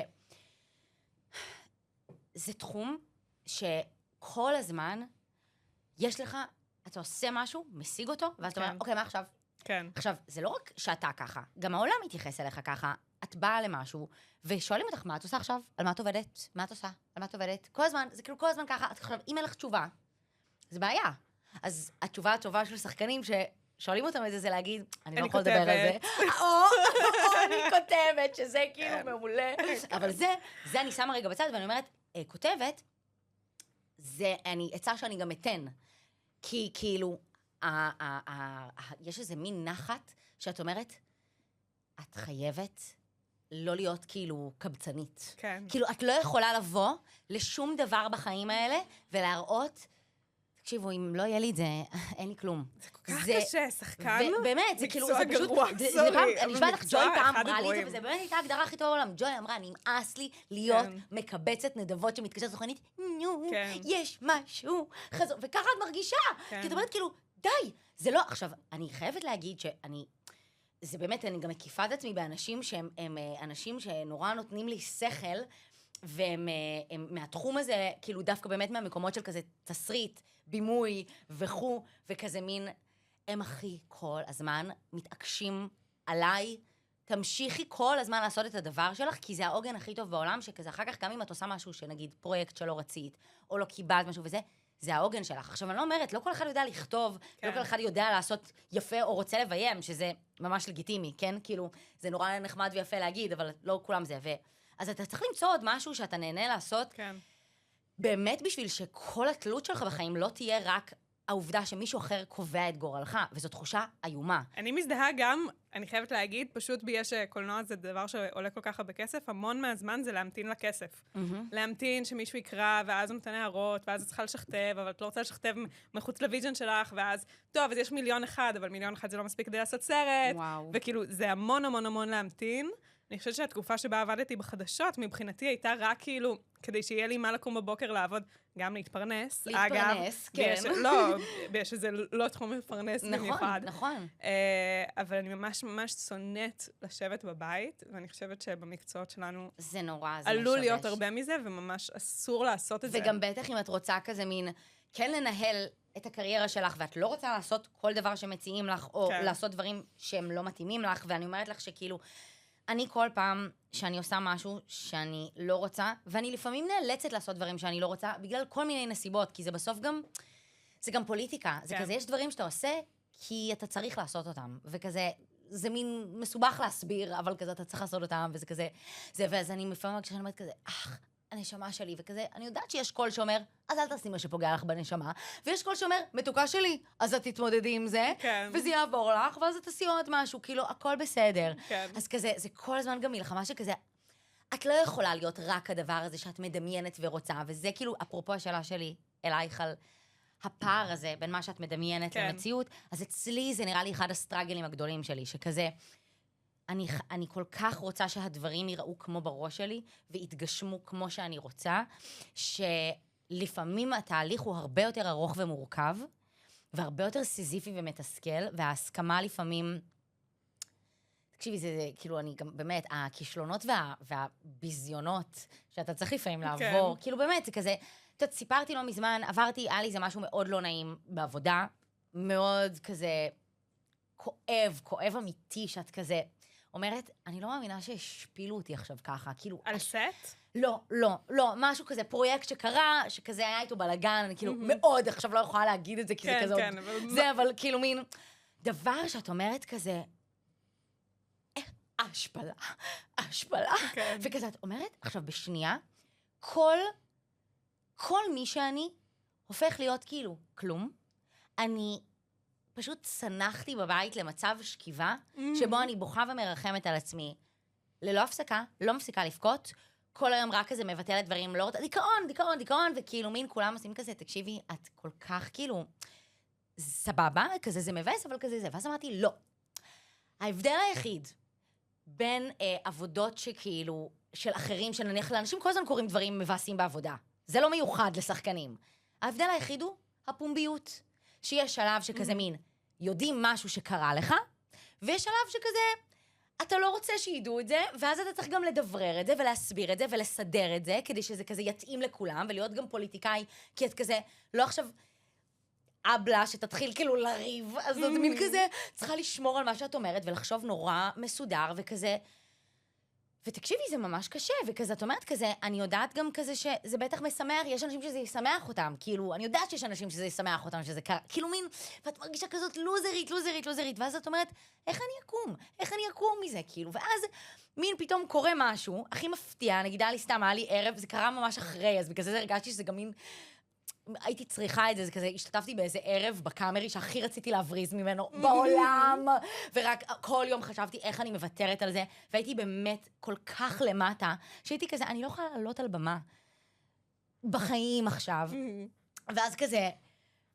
זה תחום שכל הזמן יש לך, אתה עושה משהו, משיג אותו, ואז אתה אומר, אוקיי, מה עכשיו? כן. עכשיו, זה לא רק שאתה ככה, גם העולם מתייחס אליך ככה. את באה למשהו, ושואלים אותך, מה את עושה עכשיו? על מה את עובדת? מה את עושה? על מה את עובדת? כל הזמן, זה כאילו כל הזמן ככה, עכשיו, אם אין לך תשובה, זה בעיה. אז התשובה הטובה של שחקנים ששואלים אותם את זה, זה להגיד, אני לא יכול לדבר על זה. או אני כותבת, שזה כאילו מעולה. אבל זה אני שמה רגע בצד, ואני אומרת, כותבת, זה עצה שאני גם אתן. כי כאילו, יש איזה מין נחת שאת אומרת, את חייבת לא להיות כאילו קבצנית. כן. כאילו, את לא יכולה לבוא לשום דבר בחיים האלה ולהראות, תקשיבו, אם לא יהיה לי את זה, אין לי כלום. זה כל כך קשה, שחקן. באמת, זה כאילו, זה פשוט... מקצוע גרוע, סורי. אני נשמעת לך, ג'וי פעם אמרה לי את זה, וזה באמת הייתה ההגדרה הכי טובה בעולם. ג'וי אמרה, נמאס לי להיות מקבצת נדבות שמתקשרת סוכנית, נו, יש משהו, חזור, וככה את מרגישה. כי את אומרת, כאילו, די, זה לא... עכשיו, אני חייבת להגיד שאני... זה באמת, אני גם מקיפה את עצמי באנשים שהם אנשים שנורא נותנים לי שכל, והם מהתחום הזה, כאילו דווקא באמת מהמקומות של כזה תסריט, בימוי וכו', וכזה מין, הם הכי כל הזמן מתעקשים עליי, תמשיכי כל הזמן לעשות את הדבר שלך, כי זה העוגן הכי טוב בעולם, שכזה אחר כך גם אם את עושה משהו שנגיד פרויקט שלא רצית, או לא קיבלת משהו וזה, זה העוגן שלך. עכשיו, אני לא אומרת, לא כל אחד יודע לכתוב, לא כל אחד יודע לעשות יפה או רוצה לביים, שזה ממש לגיטימי, כן? כאילו, זה נורא נחמד ויפה להגיד, אבל לא כולם זה. אז אתה צריך למצוא עוד משהו שאתה נהנה לעשות, כן. באמת בשביל שכל התלות שלך בחיים לא תהיה רק העובדה שמישהו אחר קובע את גורלך, וזו תחושה איומה. אני מזדהה גם, אני חייבת להגיד, פשוט בגלל שקולנוע זה דבר שעולה כל כך הרבה כסף, המון מהזמן זה להמתין לכסף. להמתין שמישהו יקרא, ואז הוא נותן הערות, ואז את צריכה לשכתב, אבל את לא רוצה לשכתב מחוץ לוויז'ן שלך, ואז, טוב, אז יש 1,000,001, אבל 1,000,001 זה לא מספיק כדי לעשות סרט. וואו. וכאילו, זה המון המון המון להמתין. אני חושבת שהתקופה שבה עבדתי בחדשות, מבחינתי הייתה רק כאילו, כדי שיהיה לי מה לקום בבוקר לעבוד, גם להתפרנס. להתפרנס, כן. לא, שזה לא תחום מפרנס במיוחד. נכון. אבל אני ממש ממש שונאת לשבת בבית, ואני חושבת שבמקצועות שלנו... זה נורא, זה עלול להיות הרבה מזה, וממש אסור לעשות את זה. וגם בטח אם את רוצה כזה מין, כן לנהל את הקריירה שלך, ואת לא רוצה לעשות כל דבר שמציעים לך, או לעשות דברים שהם לא מתאימים לך, ואני אומרת לך שכאילו... אני כל פעם שאני עושה משהו שאני לא רוצה, ואני לפעמים נאלצת לעשות דברים שאני לא רוצה, בגלל כל מיני נסיבות, כי זה בסוף גם, זה גם פוליטיקה. זה כזה, יש דברים שאתה עושה, כי אתה צריך לעשות אותם. וכזה, זה מין מסובך להסביר, אבל כזה אתה צריך לעשות אותם, וזה כזה, ואז אני לפעמים כשאני אומרת כזה, הנשמה שלי, וכזה, אני יודעת שיש קול שאומר, אז אל תעשי מה שפוגע לך בנשמה, ויש קול שאומר, מתוקה שלי, אז את תתמודדי עם זה, וזה יעבור לך, ואז את תעשי עוד משהו, כאילו, הכל בסדר. אז כזה, זה כל הזמן גם מלחמה שכזה, את לא יכולה להיות רק הדבר הזה שאת מדמיינת ורוצה, וזה כאילו, אפרופו השאלה שלי אלייך על הפער הזה, בין מה שאת מדמיינת למציאות, אז אצלי זה נראה לי אחד הסטרגלים הגדולים שלי, שכזה, אני כל כך רוצה שהדברים ייראו כמו בראש שלי, והתגשמו כמו שאני רוצה, שלפעמים התהליך הוא הרבה יותר ארוך ומורכב, והרבה יותר סיזיפי ומתסכל, וההסכמה לפעמים... תקשיבי, זה כאילו, אני גם, באמת, הכישלונות והביזיונות שאתה צריך לפעמים לעבור, כאילו באמת, זה כזה, את יודעת, סיפרתי לא מזמן, עברתי, היה לי זה משהו מאוד לא נעים בעבודה, מאוד כזה כואב אמיתי, שאת כזה... אומרת, אני לא מאמינה שהשפילו אותי עכשיו ככה, כאילו... על סט? לא, משהו כזה, פרויקט שקרה, שכזה היה איתו בלגן, אני כאילו מאוד, עכשיו לא יכולה להגיד את זה, כי זה כזה... כן, זה, אבל כאילו מין... דבר שאת אומרת כזה... השפלה. וכזה, את אומרת, עכשיו בשנייה, כל מי שאני הופך להיות כאילו כלום, אני... פשוט צנחתי בבית למצב שכיבה, שבו אני בוכה ומרחמת על עצמי. ללא הפסקה, לא מפסיקה לבכות, כל היום רק כזה מבטלת דברים, לא רוצה, דיכאון, וכאילו מין כולם עושים כזה, תקשיבי, את כל כך כאילו, סבבה, כזה זה מבאס, אבל כזה זה. ואז אמרתי, לא. ההבדל היחיד בין עבודות שכאילו, של אחרים, שנניח לאנשים כל הזמן קוראים דברים מבאסים בעבודה. זה לא מיוחד לשחקנים. ההבדל היחיד הוא הפומביות. שיש שלב שכזה מין, יודעים משהו שקרה לך, ויש שלב שכזה, אתה לא רוצה שידעו את זה, ואז אתה צריך גם לדברר את זה, ולהסביר את זה, ולסדר את זה, כדי שזה כזה יתאים לכולם, ולהיות גם פוליטיקאי, כי את כזה, לא עכשיו אבלה שתתחיל כאילו לריב, אז את מין כזה, צריכה לשמור על מה שאת אומרת, ולחשוב נורא מסודר, וכזה, ותקשיבי, זה ממש קשה, וכזה, את אומרת כזה, אני יודעת גם כזה שזה בטח משמח, יש אנשים שזה ישמח אותם, כאילו, אני יודעת שיש אנשים שזה ישמח אותם, שזה קרה, כאילו מין, ואת מרגישה כזאת לוזרית, ואז את אומרת, איך אני אקום מזה, כאילו, ואז מין פתאום קורה משהו, הכי מפתיע, נגיד, היה לי ערב, זה קרה ממש אחרי, אז בגלל זה הרגשתי שזה גם מין, הייתי צריכה את זה, זה כזה, השתתפתי באיזה ערב בקאמרי שהכי רציתי להבריז ממנו בעולם, ורק כל יום חשבתי איך אני מוותרת על זה, והייתי באמת כל כך למטה, שהייתי כזה, אני לא יכולה לעלות על במה בחיים עכשיו. ואז כזה,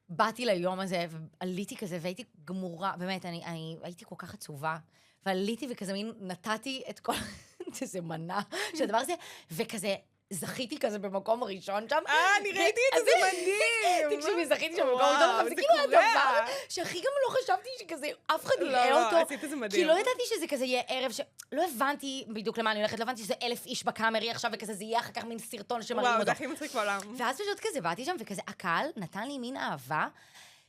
באתי ליום הזה, ועליתי כזה, והייתי גמורה, באמת, אני הייתי כל כך עצובה, ועליתי וכזה מין נתתי את כל, איזה מנה של הדבר הזה, וכזה, זכיתי כזה במקום ראשון שם. אני ראיתי את זה, זה מדהים. תקשיבי, זכיתי שם במקום ראשון, זה כאילו הדבר שהכי גם לא חשבתי שכזה, אף אחד יראה אותו. לא, עשית את זה מדהים. כי לא ידעתי שזה כזה יהיה ערב לא הבנתי בדיוק למה אני הולכת, לא הבנתי שזה 1,000 איש בקאמרי עכשיו, וכזה זה יהיה אחר כך מין סרטון שמראים אותו. וואו, זה הכי מצחיק בעולם. ואז פשוט כזה באתי שם, וכזה הקהל נתן לי מין אהבה,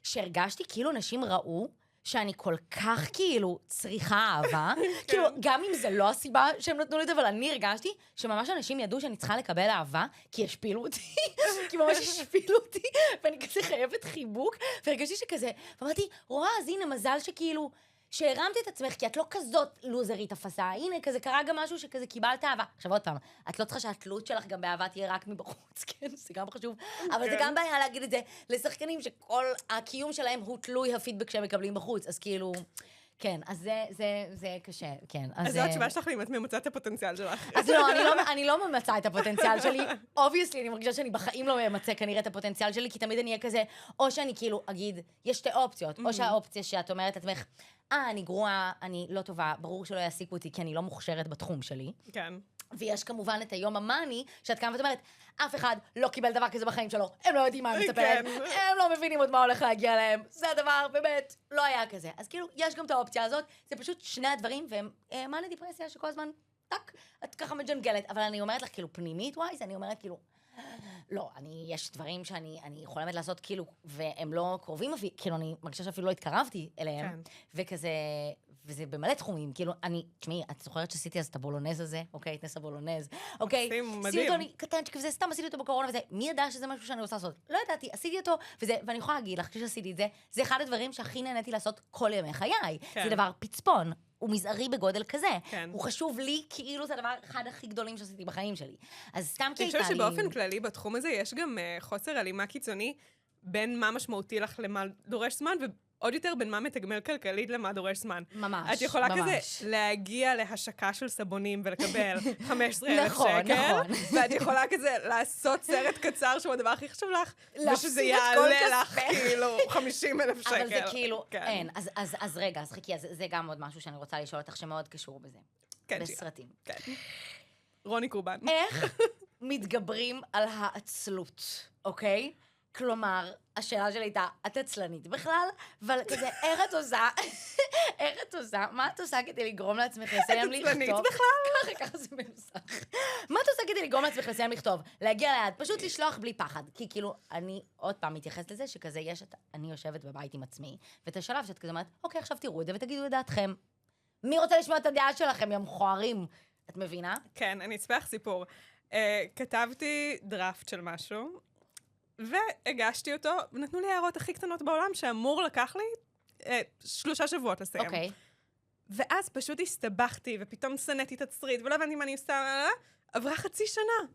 שהרגשתי כאילו נשים ראו, שאני כל כך כאילו צריכה אהבה, כאילו גם אם זה לא הסיבה שהם נתנו לי את זה, אבל אני הרגשתי שממש אנשים ידעו שאני צריכה לקבל אהבה, כי השפילו אותי, כי ממש השפילו אותי, ואני כזה חייבת חיבוק, והרגשתי שכזה, ואמרתי, רואה, אז הנה מזל שכאילו, שהרמת את עצמך, כי את לא כזאת לוזרית אפסה, הנה, כזה קרה גם משהו שכזה קיבלת אהבה. עכשיו עוד פעם, את לא צריכה שהתלות שלך גם באהבה תהיה רק מבחוץ, כן? זה גם חשוב. אבל זה גם בעיה להגיד את זה לשחקנים שכל הקיום שלהם הוא תלוי הפידבק שהם מקבלים בחוץ. אז כאילו, כן, אז זה קשה, כן. אז זו התשובה שלך לי, אם את ממצאת את הפוטנציאל שלך. אז לא, אני לא ממצא את הפוטנציאל שלי. obviously, אני מרגישה שאני בחיים לא ממצא כנראה את הפוטנציאל שלי, כי תמיד אני אהיה כזה, או שאני כאילו אגיד, יש שתי אופציות, או שהאופציה שאת אומרת לעצמך, אני גרועה, אני לא טובה, ברור שלא יעסיקו אותי, כי אני לא מוכשרת בתחום שלי. כן. ויש כמובן את היום המאני, שאת קמה ואת אומרת, אף אחד לא קיבל דבר כזה בחיים שלו, הם לא יודעים מה הם מצפים, הם לא מבינים עוד מה הולך להגיע להם, זה הדבר, באמת, לא היה כזה. אז כאילו, יש גם את האופציה הזאת, זה פשוט שני הדברים, והם מאני דיפרסיה שכל הזמן, טק, את ככה מג'נגלת, אבל אני אומרת לך, כאילו, פנימית ווייז, אני אומרת, כאילו, לא, יש דברים שאני חולמת לעשות, כאילו, והם לא קרובים, כאילו, אני מרגישה שאפילו לא התקרבתי אליהם, וכזה, וזה במלא תחומים, כאילו, תשמעי, את זוכרת שעשיתי אז את הבולונז הזה, אוקיי, את נס הבולונז, אוקיי, עשיתי אותו, אני קטנצ'ק וזה, סתם עשיתי אותו בקורונה וזה, מי ידע שזה משהו שאני רוצה לעשות? לא ידעתי, עשיתי אותו, וזה, ואני יכולה להגיד לך, כשעשיתי את זה, זה אחד הדברים שהכי נהניתי לעשות כל ימי חיי. זה דבר פצפון, הוא מזערי בגודל כזה. הוא חשוב לי, כאילו זה הדבר אחד הכי גדולים שעשיתי בחיים שלי. אז סתם כי הייתה לי... אני חושבת שבאופן כללי בתחום הזה יש גם חוסר הלימה קיצוני בין מה משמעותי לך למה דורש זמן, עוד יותר בין מה מתגמל כלכלית למה דורש זמן. ממש, את יכולה כזה להגיע להשקה של סבונים ולקבל 15,000 שקל. נכון. ואת יכולה כזה לעשות סרט קצר שהוא הדבר הכי חשוב לך, ושזה יעלה לך כאילו 50,000 שקל. אבל זה כאילו, אין. אז רגע, אז חכי, זה גם עוד משהו שאני רוצה לשאול אותך שמאוד קשור בזה. כן, בסרטים. כן. רוני קורבן. איך מתגברים על העצלות, אוקיי? כלומר, השאלה שלי הייתה, את עצלנית בכלל, אבל כזה, איך את עושה, מה את עושה כדי לגרום לעצמך לסיים לכתוב? את עצלנית בכלל? ככה זה מנוסח. מה את עושה כדי לגרום לעצמך לסיים לכתוב? להגיע ליד, פשוט לשלוח בלי פחד. כי כאילו, אני עוד פעם מתייחסת לזה, שכזה אני יושבת בבית עם עצמי, ואת השלב שאת כזה אומרת, אוקיי, עכשיו תראו את זה ותגידו את דעתכם. מי רוצה לשמוע את הדעה שלכם, יא מכוערים? את מבינה? כן, אני אספר סיפור. כתבתי דראפט של משהו, והגשתי אותו, ונתנו לי הערות הכי קטנות בעולם, שאמור לקח לי 3 שבועות לסיים. אוקיי. ואז פשוט הסתבכתי, ופתאום סנתי את התסריט, ולא הבנתי מה אני עושה, עברה חצי שנה.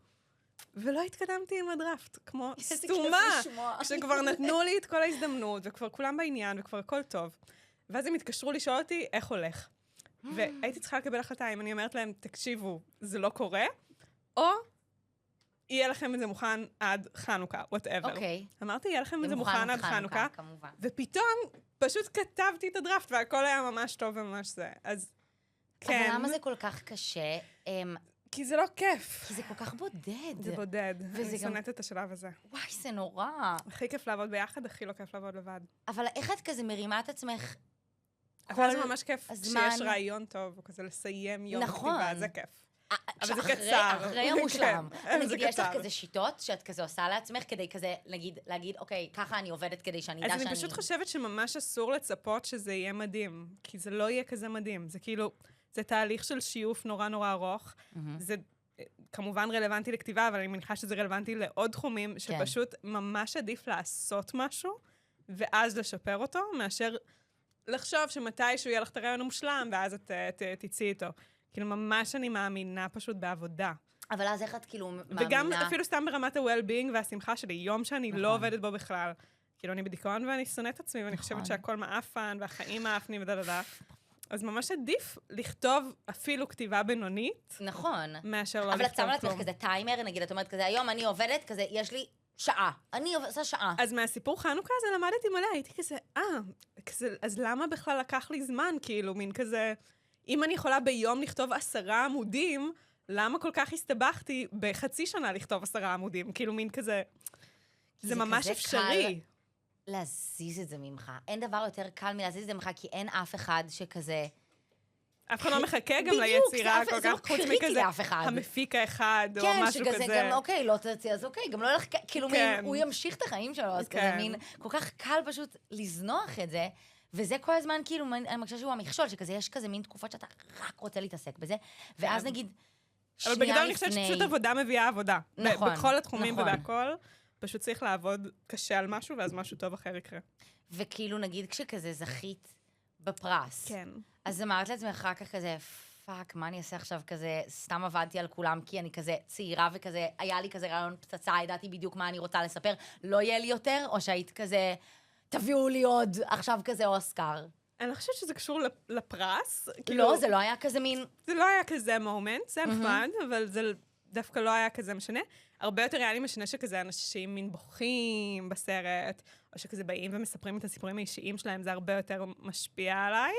ולא התקדמתי עם הדראפט, כמו סתומה, שכבר נתנו לי את כל ההזדמנות, וכבר כולם בעניין, וכבר הכל טוב. ואז הם התקשרו לשאול אותי איך הולך. והייתי צריכה לקבל החלטה, אם אני אומרת להם, תקשיבו, זה לא קורה, או יהיה לכם את זה מוכן עד חנוכה, whatever. אוקיי. אמרתי, יהיה לכם את זה מוכן עד חנוכה, כמובן. ופתאום פשוט כתבתי את הדראפט, והכל היה ממש טוב וממש זה. אז כן. אבל למה זה כל כך קשה? כי זה לא כיף. כי זה כל כך בודד. זה בודד. אני שונאת את השלב הזה. וואי, זה נורא. הכי כיף לעבוד ביחד, הכי לא כיף לעבוד לבד. אבל איך את כזה מרימה את עצמך אבל זה ממש כיף הזמן... שיש רעיון טוב, או כזה לסיים יום נכון. כתיבה, זה כיף. אבל זה אחרי- קצר. אחרי המושלם. כן, זה נגיד, יש לך קצר. כזה שיטות שאת כזה עושה לעצמך כדי כזה, נגיד, להגיד, אוקיי, ככה אני עובדת כדי שאני אדע אז שאני... אני פשוט חושבת שממש אסור לצפות שזה יהיה מדהים, כי זה לא יהיה כזה מדהים. זה כאילו, זה תהליך של שיוף נורא נורא ארוך. זה כמובן רלוונטי לכתיבה, אבל אני מניחה שזה רלוונטי לעוד תחומים, שפשוט ממש עדיף לעשות משהו, ואז לשפר אותו, מאשר לחשוב שמתישהו יהיה לך את הרעיון המושלם, ואז את תצאי איתו. כאילו, ממש אני מאמינה פשוט בעבודה. אבל אז איך את כאילו מאמינה... וגם אפילו סתם ברמת ה-well-being והשמחה שלי, יום שאני לא עובדת בו בכלל. כאילו, אני בדיכאון ואני שונאת עצמי, ואני חושבת שהכל מאפן, והחיים מאפנים ודדדה. אז ממש עדיף לכתוב אפילו כתיבה בינונית, נכון. מאשר לא אבל את לכתוב שמה לעצמך כלום. כזה טיימר, נגיד, את אומרת כזה, היום אני עובדת, כזה, יש לי שעה. אני עושה שעה. אז מהסיפור חנוכה הזה למדתי מלא, הייתי כזה, אז למה בכלל לקח לי זמן? כאילו, מין כזה, אם אני יכולה ביום לכתוב 10 עמודים, למה כל כך הסתבכתי בחצי שנה לכתוב 10 עמודים? כאילו, מין כזה, זה ממש כזה אפשרי. קל להזיז את זה ממך. אין דבר יותר קל מלהזיז את זה ממך, כי אין אף אחד שכזה... אף אחד לא מחכה גם בדיוק, ליצירה זה כל לא כך, חוץ קריטי מכזה לאף אחד. המפיק האחד, או כן, משהו כזה. שכזה גם, אוקיי, לא תרצי, אז אוקיי, גם לא הולך, כאילו, כן. מין, הוא ימשיך את החיים שלו, אז כזה כן. מין, כל כך קל פשוט לזנוח את זה, וזה כל הזמן, כאילו, אני מרגישה שהוא המכשול, שכזה, יש כזה מין תקופות שאתה רק רוצה להתעסק בזה, ואז נגיד, אבל שנייה בגדול לפני... אני חושבת שפשוט עבודה מביאה עבודה. נכון, בכל התחומים נכון. ובהכל, פשוט צריך לעבוד קשה על משהו, ואז משהו טוב אחר יקרה. וכאילו, נגיד, כשכזה זכית בפרס, כן. אז אמרת לעצמך אחר כך כזה, פאק, מה אני אעשה עכשיו כזה, סתם עבדתי על כולם, כי אני כזה צעירה וכזה, היה לי כזה רעיון פצצה, ידעתי בדיוק מה אני רוצה לספר, לא יהיה לי יותר, או שהיית כזה, תביאו לי עוד, עכשיו כזה אוסקר. אני לא חושבת שזה קשור לפרס. לא, זה לא היה כזה מין... זה לא היה כזה מומנט, זה נחמד, אבל זה דווקא לא היה כזה משנה. הרבה יותר היה לי משנה שכזה אנשים מין בוכים בסרט, או שכזה באים ומספרים את הסיפורים האישיים שלהם, זה הרבה יותר משפיע עליי.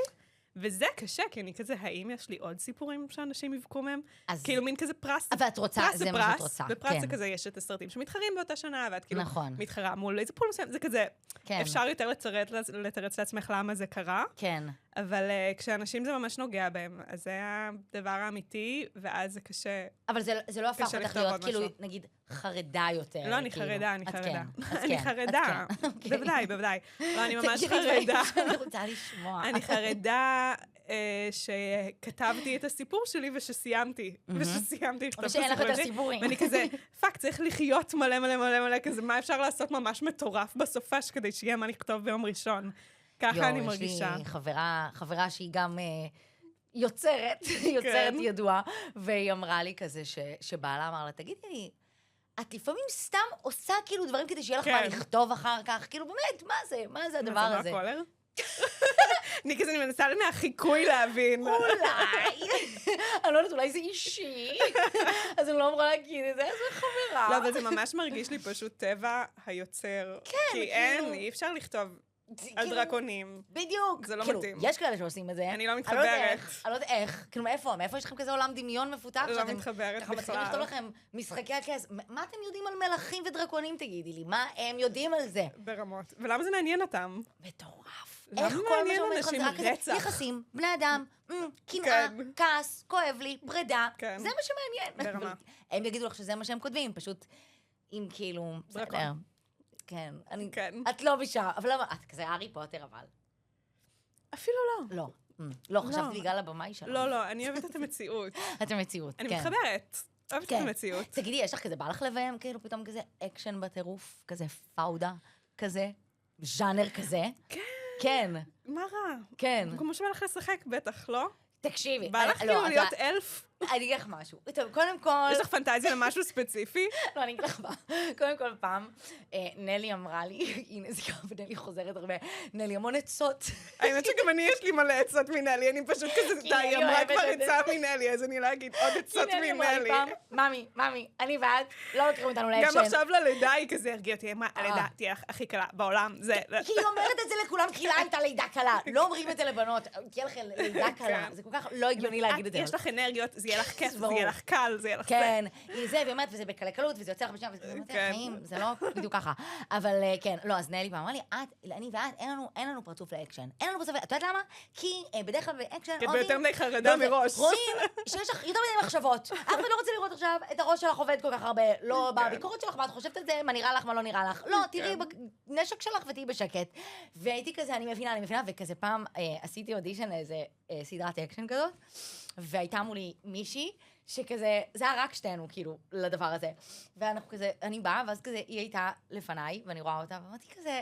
וזה קשה, כי אני כזה, האם יש לי עוד סיפורים שאנשים יבכו מהם? אז... כאילו מין כזה פרס. אבל את רוצה, פרס זה מה שאת רוצה. בפרס כן. זה כזה, יש את הסרטים שמתחרים באותה שנה, ואת כאילו נכון. מתחרה מול איזה פול מסוים, זה כזה, כן. אפשר יותר לתרץ לעצמך למה זה קרה, כן. אבל כשאנשים זה ממש נוגע בהם, אז זה הדבר האמיתי, ואז זה קשה. אבל זה לא הפך קשה אותך לכתוב להיות, עוד כאילו, משהו. נגיד, חרדה יותר. לא, אני כאילו. חרדה, אני את חרדה. כן, את אני כן, חרדה, את כן. אוקיי. בוודאי, בוודאי. לא, אני ממש תגידי דברים חרדה. שאני רוצה לשמוע. אני חרדה שכתבתי את הסיפור שלי ושסיימתי לכתוב את ושאין לך הסיפור יותר שלי. סיפורים. ואני כזה, פאק, צריך לחיות מלא מלא מלא מלא, כזה, מה אפשר לעשות ממש מטורף בסופש כדי שיהיה מה לכתוב ביום ראשון. ככה אני מרגישה. יש לי חברה שהיא גם יוצרת ידועה, והיא אמרה לי כזה, שבעלה אמר לה, תגידי לי, את לפעמים סתם עושה כאילו דברים כדי שיהיה לך מה לכתוב אחר כך, כאילו באמת, מה זה הדבר הזה? מה זה, קולר? אני כזה, אני מנסה מהחיקוי להבין. אולי, אני לא יודעת, אולי זה אישי, אז אני לא אמורה להגיד את זה, אז זה חברה. לא, אבל זה ממש מרגיש לי פשוט טבע היוצר. כן, כי אין, אי אפשר לכתוב על דרקונים. בדיוק. זה לא כאילו, מתאים. יש כאלה שעושים את זה. אני לא אני מתחברת. לא יודעת איך. כאילו, מאיפה יש לכם כזה עולם דמיון מפותח? לא שאתם מתחברת ככה מצליחים לכתוב בכלל. לכם משחקי הכס. מה אתם יודעים על מלכים ודרקונים, תגידי לי? מה הם יודעים על זה? ברמות. ולמה זה מעניין אותם? מטורף. למה איך כל מה מעניין שאומר לך אנשים זה רק כזה רצח? יחסים, בני אדם, קנאה, כן. כעס, כואב לי, פרידה. כן. זה מה שמעניין. ברמה. הם יגידו לך שזה מה שהם כותבים, פשוט אם כאילו, בסדר. דרקון. כן. כן. את לא בשעה, אבל למה? את כזה הארי פוטר, אבל. אפילו לא. לא. לא, חשבתי בגלל הבמאי שלנו. לא, אני אוהבת את המציאות. את המציאות, כן. אני מתחברת. אוהבת את כן. המציאות. תגידי, יש לך כזה, בא לך לביים כאילו פתאום כזה אקשן בטירוף, כזה פאודה, כזה, ז'אנר כזה? כן. כן, מה רע? כן. כמו שבא לך לשחק, בטח, לא? תקשיבי. בא לך כאילו להיות אלף? אני אגיד לך משהו. טוב, קודם כל... יש לך פנטזיה למשהו ספציפי? לא, אני אגיד לך מה. קודם כל פעם, נלי אמרה לי, הנה זה גם, ונלי חוזרת הרבה, נלי המון עצות. האמת שגם אני יש לי מלא עצות מנלי, אני פשוט כזה, די, היא אמרה כבר עצה מנלי, אז אני לא אגיד עוד עצות נלי אמרה לי מנלי. פעם, ממי, אני ואת, לא לוקחים אותנו לאקשן. גם עכשיו ללידה היא כזה הרגיעה אותי, אמרה, הלידה תהיה הכי קלה בעולם, זה... כי היא אומרת את זה לכולם, כי לה הייתה לידה קלה. לא אומרים את זה לבנות, תהיה לך לידה קלה. זה כל כך לא הגיוני להגיד את זה. יש לך אנרגיות, זה יהיה לך כיף, זה יהיה לך קל, זה יהיה לך כן, זה, ואומרת, וזה בקלקלות, וזה יוצא לך בשנייה, וזה חיים, זה לא בדיוק ככה. אבל כן, לא, אז נלי פעם אמרה לי, אני ואת, אין לנו פרצוף לאקשן. אין לנו פרצוף, את יודעת למה? כי בדרך כלל באקשן, כי ביותר מדי חרדה מראש. רואים שיש לך יותר מדי מחשבות. אף אחד לא רוצה לראות עכשיו את הראש שלך עובד כל כך הרבה, לא בביקורת שלך, מה את חושבת על זה, מה נראה לך, מה לא נראה לך. לא, תראי בנשק שלך ותהיי בשקט. והייתי כזה, אני מבינה, וכזה פעם עשיתי אודישן לאיזה סדרת אקשן כזאת, והייתה מולי מישהי, שכזה, זה היה רק שתינו, כאילו, לדבר הזה. ואנחנו כזה, אני באה, ואז כזה, היא הייתה לפניי, ואני רואה אותה, ואמרתי כזה,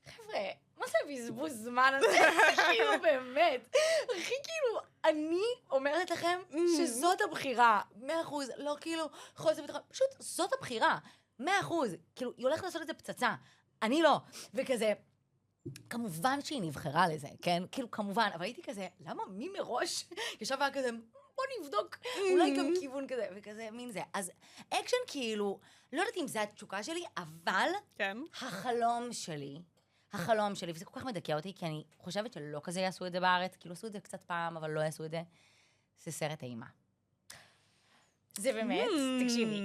חבר'ה, מה זה בזבוז זמן הזה? כאילו, באמת. הכי כאילו, אני אומרת לכם שזאת הבחירה, 100%, לא כאילו, חוסר ביטחון, פשוט זאת הבחירה, 100%. כאילו, היא הולכת לעשות את זה פצצה, אני לא. וכזה, כמובן שהיא נבחרה לזה, כן? כאילו, כמובן, אבל הייתי כזה, למה מי מראש ישב והיה כזה, בוא נבדוק, אולי גם כיוון כזה, וכזה, מין זה. אז אקשן כאילו, לא יודעת אם זה התשוקה שלי, אבל החלום שלי, וזה כל כך מדכא אותי, כי אני חושבת שלא כזה יעשו את זה בארץ, כאילו עשו את זה קצת פעם, אבל לא יעשו את זה, זה סרט אימה. זה באמת,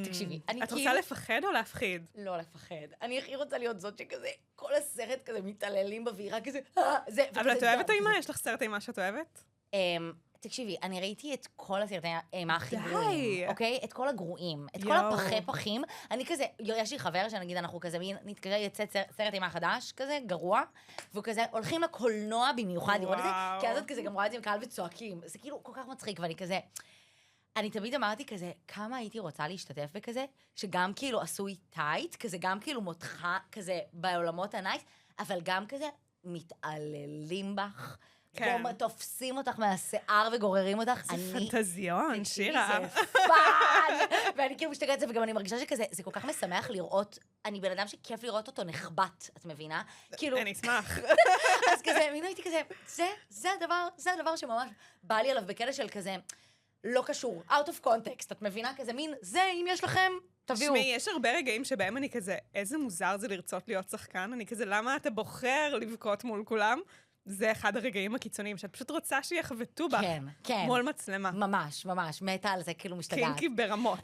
תקשיבי. את רוצה לפחד או להפחיד? לא לפחד. אני הכי רוצה להיות זאת שכזה, כל הסרט כזה מתעללים באווירה כזה, אבל את אוהבת אימה? יש לך סרט אימה שאת אוהבת? תקשיבי, אני ראיתי את כל הסרטי האימה הכי גרועים, אוקיי? את כל הגרועים, את כל הפחי פחים. אני כזה, יש לי חבר שנגיד אנחנו כזה, נתקרא יצא סרט אימה חדש, כזה, גרוע, והוא כזה, הולכים לקולנוע במיוחד לראות את זה, כי אז את כזה גם רואה את זה עם קהל וצועקים. זה כאילו כל כך מצחיק, ואני כזה, אני תמיד אמרתי כזה, כמה הייתי רוצה להשתתף בכזה, שגם כאילו עשוי טייט, כזה גם כאילו מותחה כזה בעולמות הנייס, אבל גם כזה מתעללים בך, תופסים אותך מהשיער וגוררים אותך. זה פנטזיון, שירה. זה פאן! ואני כאילו משתגעת את זה, וגם אני מרגישה שכזה, זה כל כך משמח לראות, אני בן אדם שכיף לראות אותו נחבט, את מבינה? כאילו... אני אשמח. אז כזה, מין הייתי כזה, זה הדבר שממש בא לי עליו בקטע של כזה, לא קשור, out of context, את מבינה? כזה מין, זה, אם יש לכם, תביאו. שמי, יש הרבה רגעים שבהם אני כזה, איזה מוזר זה לרצות להיות שחקן, אני כזה, למה אתה בוחר לבכות מול כולם? זה אחד הרגעים הקיצוניים, שאת פשוט רוצה שיחבטו בך. כן. מול מצלמה. ממש, מתה על זה, כאילו משתגעת. קינקי ברמות.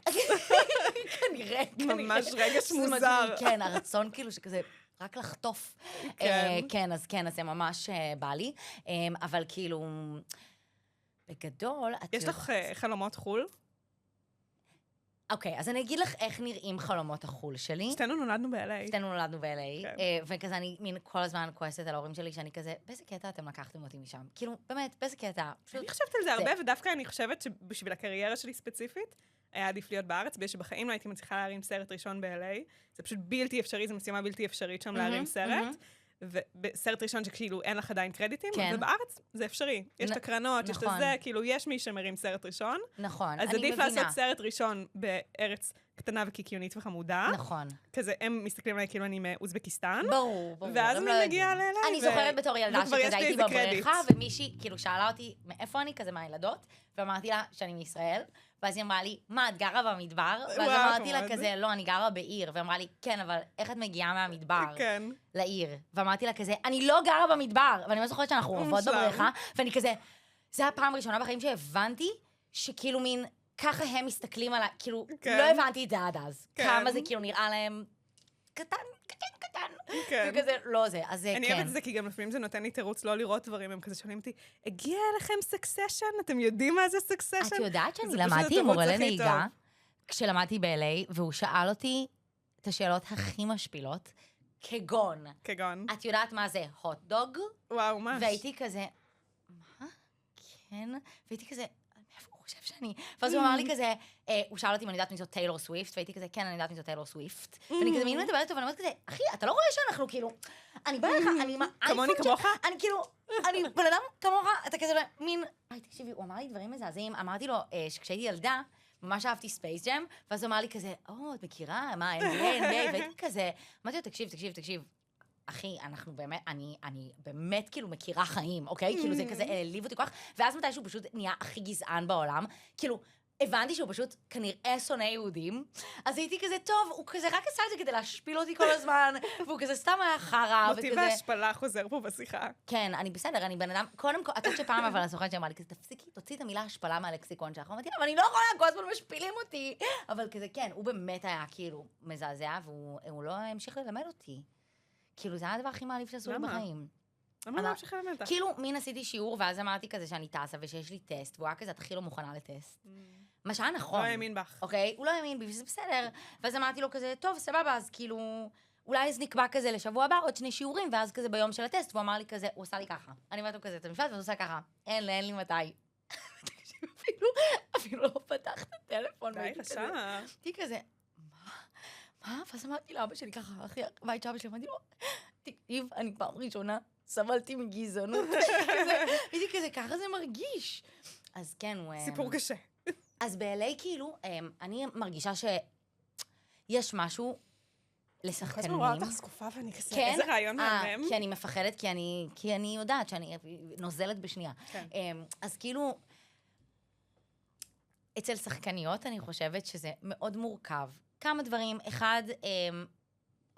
כנראה. ממש רגש מוזר. כן, הרצון כאילו שכזה, רק לחטוף. כן, אז זה ממש בא לי. אבל כאילו, בגדול, יש לך חלומות חול? אוקיי, אז אני אגיד לך איך נראים חלומות החול שלי. שתינו נולדנו ב-LA. וכזה אני כל הזמן כועסת על ההורים שלי, שאני כזה, באיזה קטע אתם לקחתם אותי משם? כאילו, באמת, באיזה קטע? אני חושבת על זה הרבה, ודווקא אני חושבת שבשביל הקריירה שלי ספציפית, היה עדיף להיות בארץ, בגלל שבחיים לא הייתי מצליחה להרים סרט ראשון ב-LA. זה פשוט בלתי אפשרי, זו משימה בלתי אפשרית שם להרים סרט. ובסרט ראשון שכאילו אין לך עדיין קרדיטים, ובארץ זה אפשרי. יש את הקרנות, יש את זה, כאילו יש מי שמרים סרט ראשון. נכון, אני מבינה. אז עדיף לעשות סרט ראשון בארץ קטנה וקיקיונית וחמודה. נכון. כזה, הם מסתכלים עליי כאילו אני מאוזבקיסטן. ברור. ואז אני מגיעה ל-LA. אני זוכרת בתור ילדה שכזה הייתי בבריכה, ומישהי כאילו שאלה אותי, מאיפה אני כזה מהילדות? ואמרתי לה שאני מישראל. ואז היא אמרה לי, מה, את גרה במדבר? ואז אמרתי לה כזה, לא, אני גרה בעיר. ואמרה לי, כן, אבל איך את מגיעה מהמדבר לעיר? ואמרתי לה כזה, אני לא גרה במדבר. ואני לא זוכרת שאנחנו עוברות בבריכה, ואני כזה, זה הפעם הראשונה בחיים שהבנתי, שכאילו מין, ככה הם מסתכלים על כאילו, לא הבנתי את זה עד אז. כמה זה כאילו נראה להם קטן. וכזה, לא זה, אז כן. אני אוהבת את זה, כי גם לפעמים זה נותן לי תירוץ לא לראות דברים, הם כזה שואלים אותי, הגיע אליכם סקסשן? אתם יודעים מה זה סקסשן? את יודעת שאני למדתי עם מורה לנהיגה, כשלמדתי ב-LA, והוא שאל אותי את השאלות הכי משפילות, כגון. את יודעת מה זה הוט דוג? וואו, ממש. והייתי כזה, מה? כן? והייתי כזה, חושב שאני... ואז הוא אמר לי כזה, הוא שאל אותי אם אני יודעת מי זאת טיילור סוויפט, והייתי כזה, כן, אני יודעת מי זאת טיילור סוויפט. ואני כזה, מי מדברת איתו, ואני אומרת כזה, אחי, אתה לא רואה שאנחנו כאילו... אני באה לך, אני עם האייפון... כמוני כמוך? אני כאילו, אני בן אדם כמוך, אתה כזה מין... תקשיבי, הוא אמר לי דברים מזעזעים, אמרתי לו שכשהייתי ילדה, ממש אהבתי ספייס ג'ם, ואז הוא אמר לי כזה, את מכירה, מה, NBA, והייתי כזה, אמרתי לו, תקשיב, אחי, אנחנו באמת, אני באמת כאילו מכירה חיים, אוקיי? כאילו זה כזה העליב אותי כל כך, ואז מתישהו פשוט נהיה הכי גזען בעולם, כאילו, הבנתי שהוא פשוט כנראה שונא יהודים, אז הייתי כזה, טוב, הוא כזה רק עשה את זה כדי להשפיל אותי כל הזמן, והוא כזה סתם היה חרא, וכזה... מוטיב ההשפלה חוזר פה בשיחה. כן, אני בסדר, אני בן אדם, קודם כל, את יודעת שפעם אבל הסוכנת שאמרה לי, כזה, תפסיקי, תוציא את המילה השפלה מהלקסיקון שלך, אמרתי, אבל אני לא יכולה, כל הזמן משפילים אותי. אבל כזה, כן, הוא באמת היה כאילו מזעזע, והוא לא המשיך ללמד אותי. כאילו, זה היה הדבר הכי מעליב שעשו לי בחיים. למה לא המשיך ללמד אותך? כאילו, מין עשיתי שיעור, ואז אמרתי כזה שאני טסה ושיש לי טסט, והוא היה כזה, את הכי לא מוכנה לטסט. מה שהיה נכון. לא האמין בך. אוקיי? הוא לא האמין בי, וזה בסדר. ואז אמרתי לו כזה, טוב, סבבה, אז כאילו, אולי אז נקבע כזה לשבוע הבא, עוד 2 שיעורים, ואז כזה ביום של הטסט, והוא אמר לי כזה, הוא עשה לי ככה. אני אומרת לו כזה, את המשפט, והוא עושה ככה. אין לי מתי. אפילו לא פתח את הטלפון. די, חשב. הייתי כזה, מה? ואז אמרתי לאבא שלי ככה, אחי, בית שאבא שלי, אמרתי לו, תקשיב, אני פעם ראשונה סבלתי מגזענות. הייתי כזה, ככה זה מרגיש. אז כן, הוא... סיפור קשה. אז ב-LA כאילו, אני מרגישה שיש משהו לשחקנים. אז אני רואה אותך סקופה ואני כזה, כן? איזה רעיון מהמם. כי אני מפחדת, כי אני יודעת שאני נוזלת בשנייה. כן. אז כאילו, אצל שחקניות אני חושבת שזה מאוד מורכב. כמה דברים, אחד,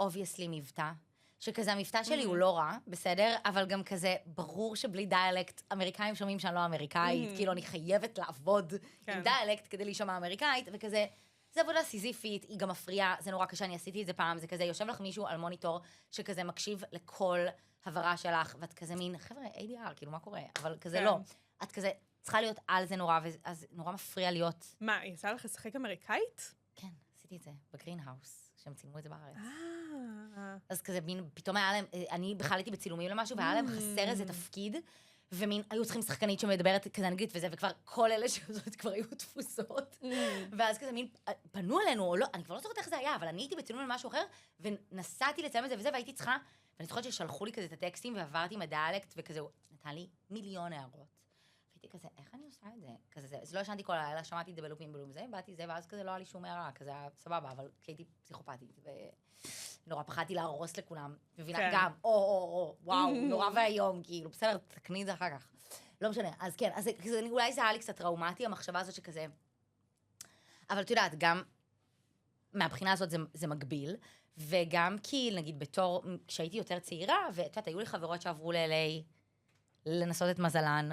obviously מבטא. שכזה המבטא שלי הוא לא רע, בסדר? אבל גם כזה, ברור שבלי דיאלקט, אמריקאים שומעים שאני לא אמריקאית, כאילו אני חייבת לעבוד עם דיאלקט כדי להישמע אמריקאית, וכזה, זה עבודה סיזיפית, היא גם מפריעה, זה נורא קשה, אני עשיתי את זה פעם, זה כזה, יושב לך מישהו על מוניטור, שכזה מקשיב לכל הברה שלך, ואת כזה מין, חבר'ה, ADR, כאילו מה קורה? אבל כזה לא. את כזה צריכה להיות על זה נורא, ואז נורא מפריע להיות... מה, יצא לך לשחק אמריקאית? כן, עשיתי את זה, בגרינהאוס, שהם צילמו את זה בארץ. אז כזה מין, פתאום היה להם, אני בכלל הייתי בצילומים למשהו, והיה להם חסר איזה תפקיד, ומין, היו צריכים שחקנית שמדברת כזה אנגלית וזה, וכבר כל אלה שעושות כבר היו תפוסות. ואז כזה מין, פנו אלינו, או לא, אני כבר לא זוכרת איך זה היה, אבל אני הייתי בצילום למשהו אחר, ונסעתי לצלם את זה וזה, והייתי צריכה, ואני זוכרת ששלחו לי כזה את הטקסטים, ועברתי עם הדיאלקט, וכזה, הוא נתן לי 1,000,000 הערות. והייתי כזה, איך אני עושה את זה? כזה זה, אז לא ישנתי כל הלילה, שמעתי את זה בלופים זה, באתי זה, ואז כזה לא היה לי שום הערה, כזה היה סבבה, אבל כי הייתי פסיכופתית, ונורא פחדתי להרוס לכולם, מבינה, גם, וואו, נורא והיום, כאילו, בסדר, תקני את זה אחר כך. לא משנה, אז כן, אז אולי זה היה לי קצת טראומטי, המחשבה הזאת שכזה, אבל את יודעת, גם מהבחינה הזאת זה מגביל, וגם כי, נגיד, בתור, כשהייתי יותר צעירה, ואת יודעת, היו לי חברות שעברו ל-LA לנסות את מזלן,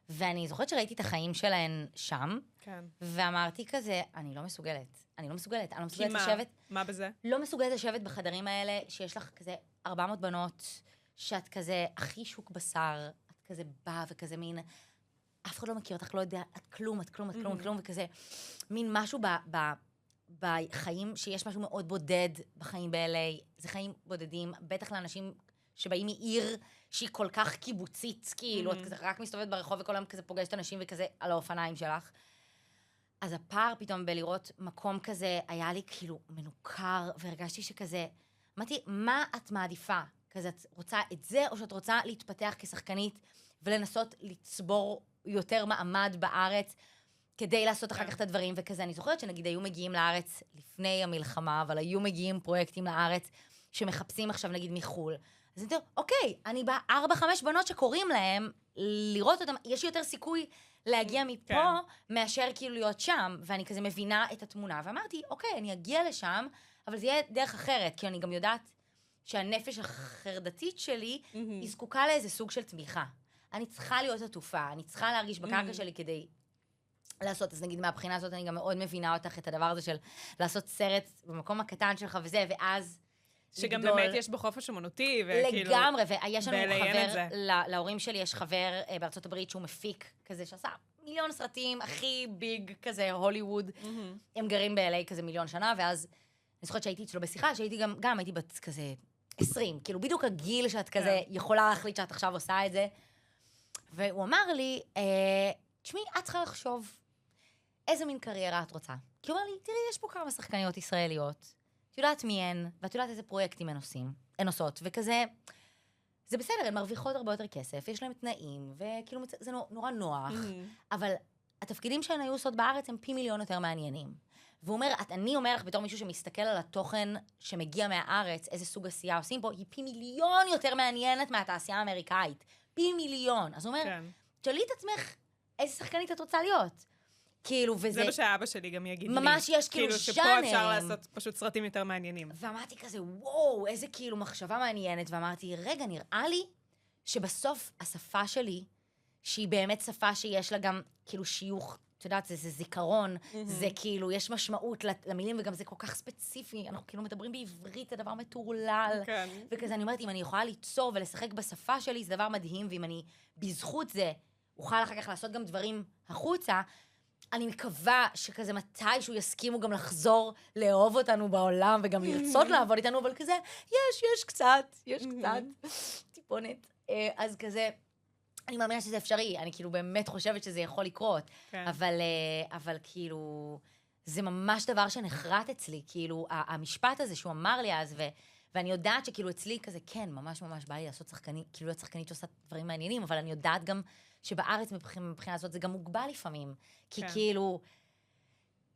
ואני זוכרת שראיתי את החיים שלהן שם, כן. ואמרתי כזה, אני לא מסוגלת לשבת... מה בזה? לא מסוגלת לשבת בחדרים האלה, שיש לך כזה 400 בנות, שאת כזה הכי שוק בשר, את כזה באה וכזה מין, אף אחד לא מכיר אותך, לא יודע, את כלום, וכזה, מין משהו בחיים, שיש משהו מאוד בודד בחיים ב-LA, זה חיים בודדים, בטח לאנשים שבאים מעיר שהיא כל כך קיבוצית, כאילו, את כזה רק מסתובבת ברחוב וכל היום כזה פוגשת אנשים וכזה על האופניים שלך. אז הפער פתאום בלראות מקום כזה, היה לי כאילו מנוכר, והרגשתי שכזה, אמרתי, מה את מעדיפה? כזה, את רוצה את זה, או שאת רוצה להתפתח כשחקנית, ולנסות לצבור יותר מעמד בארץ, כדי לעשות אחר כך את הדברים, וכזה, אני זוכרת שנגיד היו מגיעים לארץ לפני המלחמה, אבל היו מגיעים פרויקטים לארץ, שמחפשים עכשיו נגיד מחול. אז אני אומרת, אוקיי, אני באה 4-5 בנות שקוראים להם, לראות אותם, יש לי יותר סיכוי להגיע מפה, מאשר כאילו להיות שם, ואני כזה מבינה את התמונה, ואמרתי, אוקיי, אני אגיע לשם, אבל זה יהיה דרך אחרת, כי אני גם יודעת שהנפש החרדתית שלי, היא זקוקה לאיזה סוג של תמיכה. אני צריכה להיות עטופה, אני צריכה להרגיש בקרקע שלי כדי לעשות, אז נגיד מהבחינה הזאת אני גם מאוד מבינה אותך את הדבר הזה של לעשות סרט במקום הקטן שלך וזה, ואז שגם באמת יש בו חופש אמנותי, וכאילו... לגמרי, ויש לנו חבר, להורים שלי יש חבר בארצות הברית שהוא מפיק כזה, שעשה 1,000,000 סרטים, הכי ביג כזה, הוליווד. הם גרים ב-LA כזה 1,000,000 שנה, ואז אני זוכרת שהייתי אצלו בשיחה, שהייתי גם הייתי בת כזה 20, כאילו בדיוק הגיל שאת כזה יכולה להחליט שאת עכשיו עושה את זה. והוא אמר לי, תשמעי, את צריכה לחשוב איזה מין קריירה את רוצה. כי הוא אמר לי, תראי, יש פה כמה שחקניות ישראליות, את יודעת מי הן, ואת יודעת איזה פרויקטים הן עושות, וכזה, זה בסדר, הן מרוויחות הרבה יותר כסף, יש להם תנאים, וכאילו זה נורא נוח, אבל התפקידים שהן היו עושות בארץ הם פי 1,000,000 יותר מעניינים. והוא אומר, אני אומר לך בתור מישהו שמסתכל על התוכן שמגיע מהארץ, איזה סוג עשייה עושים פה, היא פי 1,000,000 יותר מעניינת מהתעשייה האמריקאית. פי 1,000,000. אז הוא אומר, תשאלי את עצמך, איזה שחקנית את רוצה להיות? כאילו, וזה... זה מה שאבא שלי גם יגיד לי. ממש יש כאילו כאילו ז'אנר. שפה אפשר לעשות פשוט סרטים יותר מעניינים. ואמרתי כזה, וואו, איזה כאילו מחשבה מעניינת, ואמרתי, רגע, נראה לי שבסוף השפה שלי, שהיא באמת שפה שיש לה גם כאילו שיוך, את יודעת, זה זיכרון, זה כאילו, יש משמעות למילים, וגם זה כל כך ספציפי, אנחנו כאילו מדברים בעברית, זה דבר מטורלל. כן. וכזה, אני אומרת, אם אני יכולה ליצור ולשחק בשפה שלי, זה דבר מדהים, ואם אני בזכות זה אוכל אחר כך לעשות גם דברים החוצה, אני מקווה שכזה מתישהו יסכימו גם לחזור לאהוב אותנו בעולם, וגם לרצות לעבוד איתנו, אבל כזה, יש קצת, טיפונת. אז כזה, אני מאמינה שזה אפשרי, אני כאילו באמת חושבת שזה יכול לקרות, כן. אבל כאילו, זה ממש דבר שנחרט אצלי, כאילו, המשפט הזה שהוא אמר לי אז, ואני יודעת שכאילו אצלי כזה, כן, ממש בא לי לעשות שחקנית, כאילו להיות שחקנית שעושה דברים מעניינים, אבל אני יודעת גם שבארץ מבחינה הזאת זה גם מוגבל לפעמים, כי כאילו,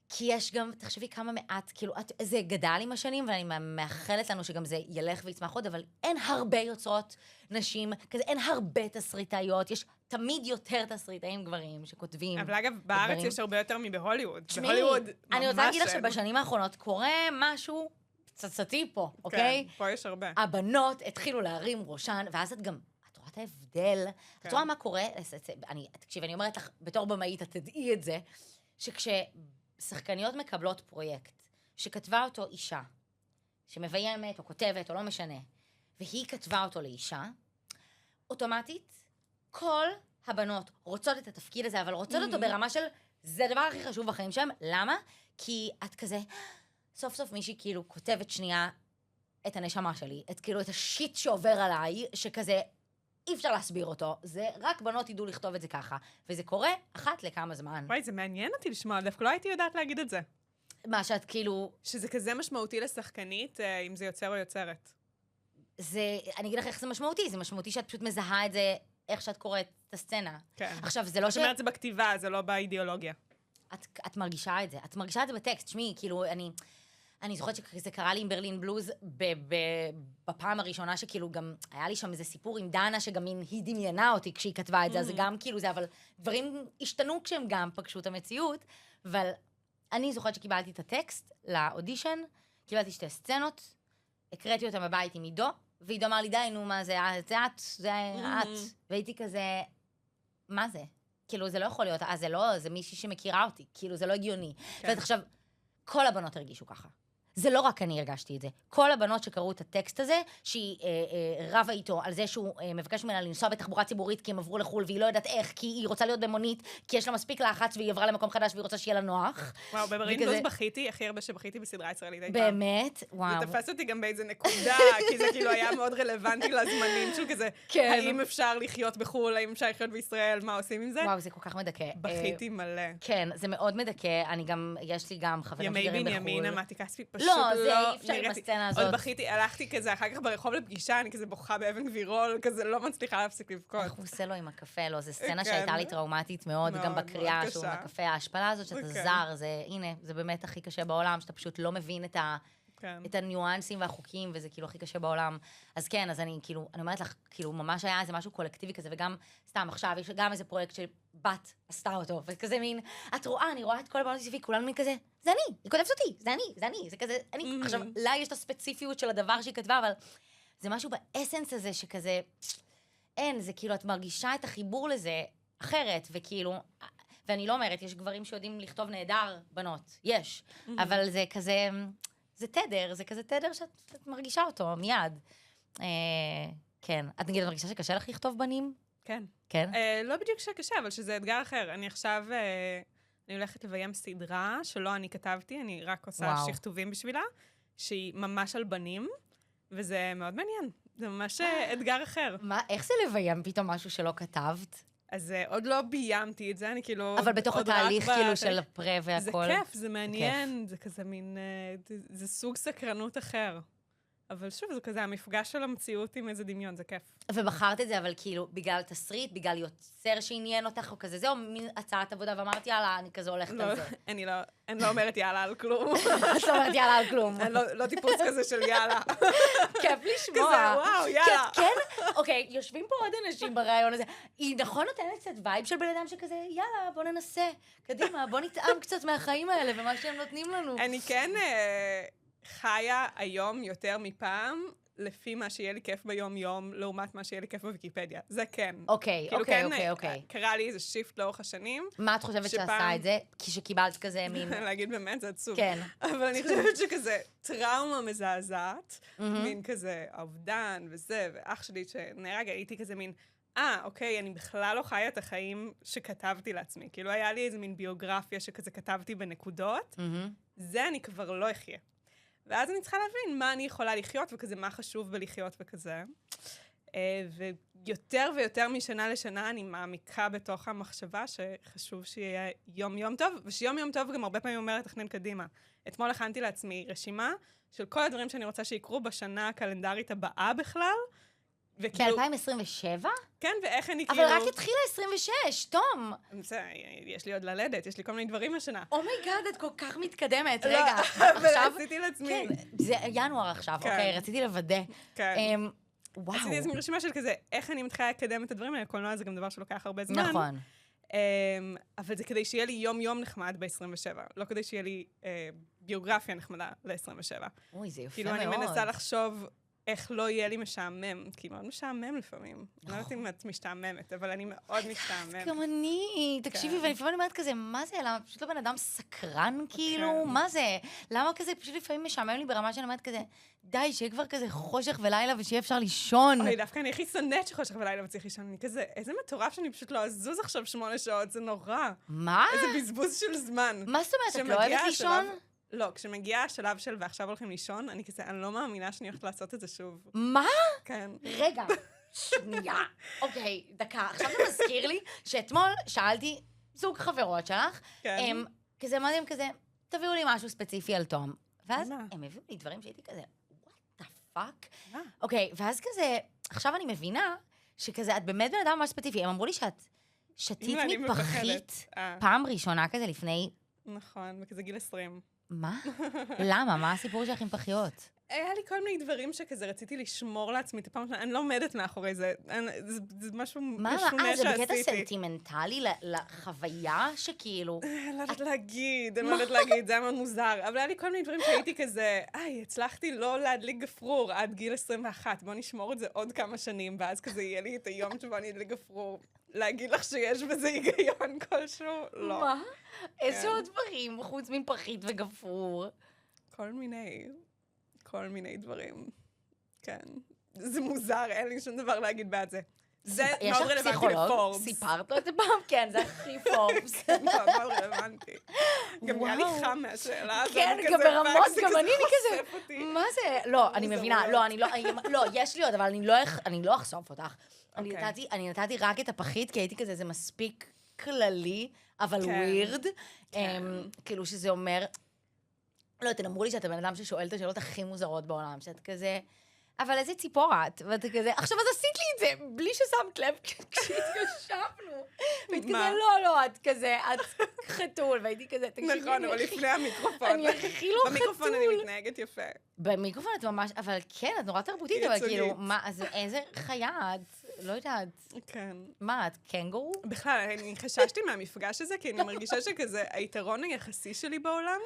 כי יש גם, תחשבי כמה מעט, כאילו, זה גדל עם השנים, ואני מאחלת לנו שגם זה ילך ויצמח עוד, אבל אין הרבה יוצרות נשים, כזה אין הרבה תסריטאיות, יש תמיד יותר תסריטאים גברים שכותבים. אבל אגב, בארץ יש הרבה יותר מבהוליווד. בהוליווד, אני רוצה להגיד לך שבשנים האחרונות קורה משהו פצצתי פה, אוקיי? כן, פה יש הרבה. הבנות התחילו להרים ראשן, ואז את גם, את רואה את ההבדל, את רואה מה קורה, תקשיב, אני אומרת לך, בתור במאית, את תדעי את זה, שכשחקניות מקבלות פרויקט, שכתבה אותו אישה, שמביימת או כותבת או לא משנה, והיא כתבה אותו לאישה, אוטומטית, כל הבנות רוצות את התפקיד הזה, אבל רוצות אותו ברמה של, זה הדבר הכי חשוב בחיים שלהם. למה? כי את כזה, סוף סוף מישהי כאילו כותבת שנייה את הנשמה שלי, כאילו את השיט שעובר עליי, שכזה אי אפשר להסביר אותו, זה רק בנות ידעו לכתוב את זה ככה, וזה קורה אחת לכמה זמן. וואי, זה מעניין אותי לשמוע, דווקא לא הייתי יודעת להגיד את זה. מה שאת כאילו... שזה כזה משמעותי לשחקנית, אם זה יוצר או יוצרת. אני אגיד לך איך זה משמעותי, זה משמעותי שאת פשוט מזהה את זה, איך שאת קוראת את הסצנה. כן. עכשיו, זה לא זאת אומרת, זה בכתיבה, זה לא באידיאולוגיה. את מרגישה את זה, את מרגישה את זה בטקסט, שמי, כאילו, אני זוכרת שזה קרה לי עם ברלין בלוז בפעם הראשונה שכאילו גם היה לי שם איזה סיפור עם דנה שגם היא דמיינה אותי כשהיא כתבה את זה, אז זה גם כאילו זה, אבל דברים השתנו כשהם גם פגשו את המציאות, אבל אני זוכרת שקיבלתי את הטקסט לאודישן, קיבלתי 2 סצנות, הקראתי אותם בבית עם עידו, ועידו אמר לי, די, נו, מה זה את, והייתי כזה, מה זה? כאילו, זה לא יכול להיות, זה לא, זה מישהי שמכירה אותי, כאילו, זה לא הגיוני. ואת עכשיו, כל הבנות הרגישו ככה. זה לא רק אני הרגשתי את זה. כל הבנות שקראו את הטקסט הזה, שהיא רבה איתו על זה שהוא מבקש ממנה לנסוע בתחבורה ציבורית כי הם עברו לחול, והיא לא יודעת איך, כי היא רוצה להיות במונית, כי יש לה מספיק לחץ והיא עברה למקום חדש והיא רוצה שיהיה לה נוח. וואו, בברלין בלוז בכיתי, הכי הרבה שבכיתי בסדרה ישראלית אי פעם. באמת? וואו. זה תפס אותי גם באיזה נקודה, כי זה כאילו היה מאוד רלוונטי לזמנים של כזה, האם אפשר לחיות בחול, האם אפשר לחיות בישראל, מה עושים עם זה? וואו, זה כל כך מדכא. בכיתי מלא. כן, זה מאוד מדכא. יש לי גם חברים שגרים בחול. ימי בנימין, אמרתי, כספי פשוט לא, זה אי אפשר עם הסצנה הזאת. עוד בכיתי, הלכתי כזה אחר כך ברחוב לפגישה, אני כזה בוכה באבן גבירול, כזה לא מצליחה להפסיק לבכות. איך הוא עושה לו עם הקפה, לא, זו סצנה שהייתה לי טראומטית מאוד, גם בקריאה שהוא עם הקפה, ההשפלה הזאת שאתה זר, זה, הנה, זה באמת הכי קשה בעולם, שאתה פשוט לא מבין את הניואנסים והחוקים, וזה כאילו הכי קשה בעולם. אז כן, אז אני כאילו, אני אומרת לך, כאילו ממש היה איזה משהו קולקטיבי כזה, וגם סתם עכשיו, יש גם איזה פרויקט שבת עשתה אותו, וכזה מין, את רואה, אני רואה את כל הבנות סביבי, כולנו מין כזה, זה אני, היא כותבת אותי, זה אני, זה כזה, אני, עכשיו, לה יש את הספציפיות של הדבר שהיא כתבה, אבל זה משהו באסנס הזה שכזה, אין, זה כאילו, את מרגישה את החיבור לזה אחרת, וכאילו, ואני לא אומרת, יש גברים שיודעים לכתוב נהדר, בנות, יש, אבל זה כזה, זה כזה תדר שאת מרגישה אותו מיד. כן. את נגיד, מרגישה שקשה לך לכתוב בנים? כן. כן? לא בדיוק שקשה, אבל שזה אתגר אחר. אני עכשיו, אני הולכת לביים סדרה שלא אני כתבתי, אני רק עושה שכתובים בשבילה, שהיא ממש על בנים, וזה מאוד מעניין. זה ממש אתגר אחר. מה, איך זה לביים פתאום משהו שלא כתבת? אז עוד לא ביימתי את זה, אני כאילו... אבל בתוך התהליך כאילו של הפרה והכל. זה כיף, זה מעניין, זה כזה מין... זה סוג סקרנות אחר. אבל שוב, זה כזה המפגש של המציאות עם איזה דמיון, זה כיף. ובחרת את זה, אבל כאילו, בגלל תסריט, בגלל יוצר שעניין אותך, או כזה, זהו, מין הצעת עבודה, ואמרתי, יאללה, אני כזה הולכת על זה. אני לא אומרת יאללה על כלום. את לא אומרת יאללה על כלום. אני לא טיפוס כזה של יאללה. כיף לשמוע. כזה, וואו, יאללה. כן, אוקיי, יושבים פה עוד אנשים ברעיון הזה. היא נכון נותנת קצת וייב של בן אדם שכזה, יאללה, בוא ננסה, קדימה, בוא נטעם קצת מהחיים האלה ומה שהם נותנים לנו. אני כן חיה היום יותר מפעם, לפי מה שיהיה לי כיף ביום-יום, לעומת מה שיהיה לי כיף בוויקיפדיה. זה כן. אוקיי. קרה לי איזה שיפט לאורך השנים. מה את חושבת שעשה את זה? כשקיבלת כזה מין... להגיד באמת, זה עצוב. כן. אבל אני חושבת שכזה טראומה מזעזעת, מין כזה האובדן וזה, ואח שלי שנהרג, הייתי כזה מין, אוקיי, אני בכלל לא חיה את החיים שכתבתי לעצמי. כאילו היה לי איזה מין ביוגרפיה שכזה כתבתי בנקודות, זה אני כבר לא אחיה. ואז אני צריכה להבין מה אני יכולה לחיות, וכזה מה חשוב בלחיות וכזה. ויותר ויותר משנה לשנה אני מעמיקה בתוך המחשבה שחשוב שיהיה יום טוב, ושיום יום טוב גם הרבה פעמים אומרת תכנן קדימה. אתמול הכנתי לעצמי רשימה של כל הדברים שאני רוצה שיקרו בשנה הקלנדרית הבאה בכלל. ב-2027? כן, ואיך אני כאילו... אבל רק התחילה 26, תום. יש לי עוד ללדת, יש לי כל מיני דברים השנה. אומייגאד, את כל כך מתקדמת. רגע, עכשיו... ועשיתי לעצמי. כן, זה ינואר עכשיו, אוקיי, רציתי לוודא. כן. וואו. עשיתי איזו רשימה של כזה, איך אני מתחילה לקדם את הדברים האלה, קולנוע זה גם דבר שלוקח הרבה זמן. נכון. אבל זה כדי שיהיה לי יום נחמד ב-27, לא כדי שיהיה לי ביוגרפיה נחמדה ל-27. אוי, זה יפה כאילו מאוד. אני מנסה לחשוב איך לא יהיה לי משעמם, כי מאוד משעמם לפעמים. אני לא יודעת אם את משתעממת, אבל אני מאוד משתעממת. גם אני, תקשיבי, ולפעמים אני אומרת כזה, מה זה? למה פשוט לא בן אדם סקרן, כאילו? מה זה? למה כזה פשוט לפעמים משעמם לי ברמה שאני אומרת כזה, די, שיהיה כבר כזה חושך ולילה ושיהיה אפשר לישון. אוי, דווקא אני הכי שונאת שחושך ולילה וצריך לישון. אני כזה, איזה מטורף שאני פשוט לא אזוז עכשיו 8 שעות, זה נורא. מה? איזה בזבוז של זמן. מה זאת אומרת? את לא אוהבת לישון? לא, כשמגיע השלב של ועכשיו הולכים לישון, אני כזה, אני לא מאמינה שאני הולכת לעשות את זה שוב. מה? כן. רגע, שנייה. אוקיי, דקה. עכשיו זה מזכיר לי שאתמול שאלתי זוג חברות שלך, כן. כזה מדהים כזה, תביאו לי משהו ספציפי על תום. ואז הם הביאו לי דברים שהייתי כזה, what the fuck? אוקיי, ואז כזה, עכשיו אני מבינה שכזה, את באמת בן אדם ממש ספציפי. הם אמרו לי שאת שתית מפחית פעם ראשונה כזה לפני... נכון, וכזה גיל 20. מה? למה? מה הסיפור שלך עם פחיות? היה לי כל מיני דברים שכזה רציתי לשמור לעצמי את הפעם שלה, אני לא עומדת מאחורי זה, זה משהו משונה שעשיתי. זה בקטע סנטימנטלי לחוויה שכאילו... לא יודעת להגיד, זה היה מאוד מוזר, אבל היה לי כל מיני דברים שהייתי כזה, הצלחתי לא להדליק גפרור עד גיל 21, בוא נשמור את זה עוד כמה שנים, ואז כזה יהיה לי את היום שבו אני אדליק גפרור. להגיד לך שיש בזה היגיון כלשהו? לא. מה? איזה עוד דברים, חוץ מפחית וגפרור? כל מיני דברים. כן. זה מוזר, אין לי שום דבר להגיד בעד זה. זה מאוד רלוונטי לפורבס. סיפרת לו את זה פעם? כן, זה הכי פורבס. מאוד רלוונטי. גם היה לי חם מהשאלה הזאת. כן, גם ברמות, גם אני כזה. מה זה? לא, אני מבינה. לא, יש לי עוד, אבל אני לא אחשוף אותך. אני נתתי רק את הפחית, כי הייתי כזה, זה מספיק כללי, אבל ווירד. כאילו שזה אומר... לא, אתם אמרו לי שאתה בן אדם ששואל את השאלות הכי מוזרות בעולם, שאת כזה, אבל איזה ציפור את? ואת כזה, עכשיו אז עשית לי את זה, בלי ששמת לב כשהתיישבנו. והיית כזה, לא, את כזה, את חתול, והייתי כזה, תקשיבי. נכון, אבל לפני המיקרופון. אני הכי לא חתול. במיקרופון אני מתנהגת יפה. במיקרופון את ממש, אבל כן, את נורא תרבותית, אבל כאילו, מה, אז איזה חיה את? לא יודעת. כן. מה, את קנגורו? בכלל, אני חששתי מהמפגש הזה, כי אני מרגישה שכזה, היתרון היחסי שלי בעולם,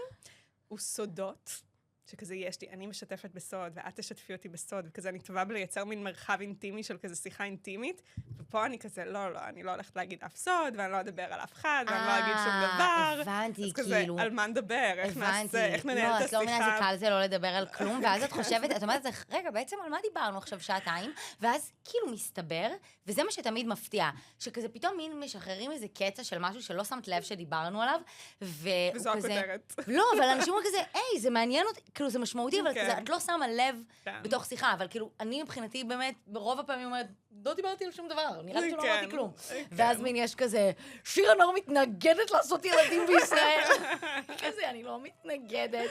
הוא סודות, שכזה יש לי, אני משתפת בסוד, ואת תשתפי אותי בסוד, וכזה אני טובה בלייצר מין מרחב אינטימי של כזה שיחה אינטימית, ופה אני כזה, לא, אני לא הולכת להגיד אף סוד, ואני לא אדבר על אף אחד, ואני לא אגיד שום דבר. הבנתי, אז כזה, על מה נדבר, איך נעשה, איך ננהל את השיחה. לא, את לא מבינה, זה קל זה לא לדבר על כלום, ואז את חושבת, את אומרת, רגע, בעצם על מה דיברנו עכשיו שעתיים, ואז כאילו מסתבר, וזה מה שתמיד מפתיע, שכזה פתאום מין משחררים איזה קטע של משהו שלא שמת לב שדיברנו עליו, וזו הכותרת. לא, אבל אנשים אומרים כזה, היי, זה מעניין אותי, כאילו זה משמעותי, אבל כזה, את לא שמה לב בתוך שיחה, אבל כאילו, אני מבחינתי באמת, ברוב הפעמים אומרת, לא דיברתי על שום דבר, נראה לי שלא אמרתי כלום. ואז מין יש כזה, שיר הנור מתנגדת לעשות ילדים בישראל. כזה, אני לא מתנגדת.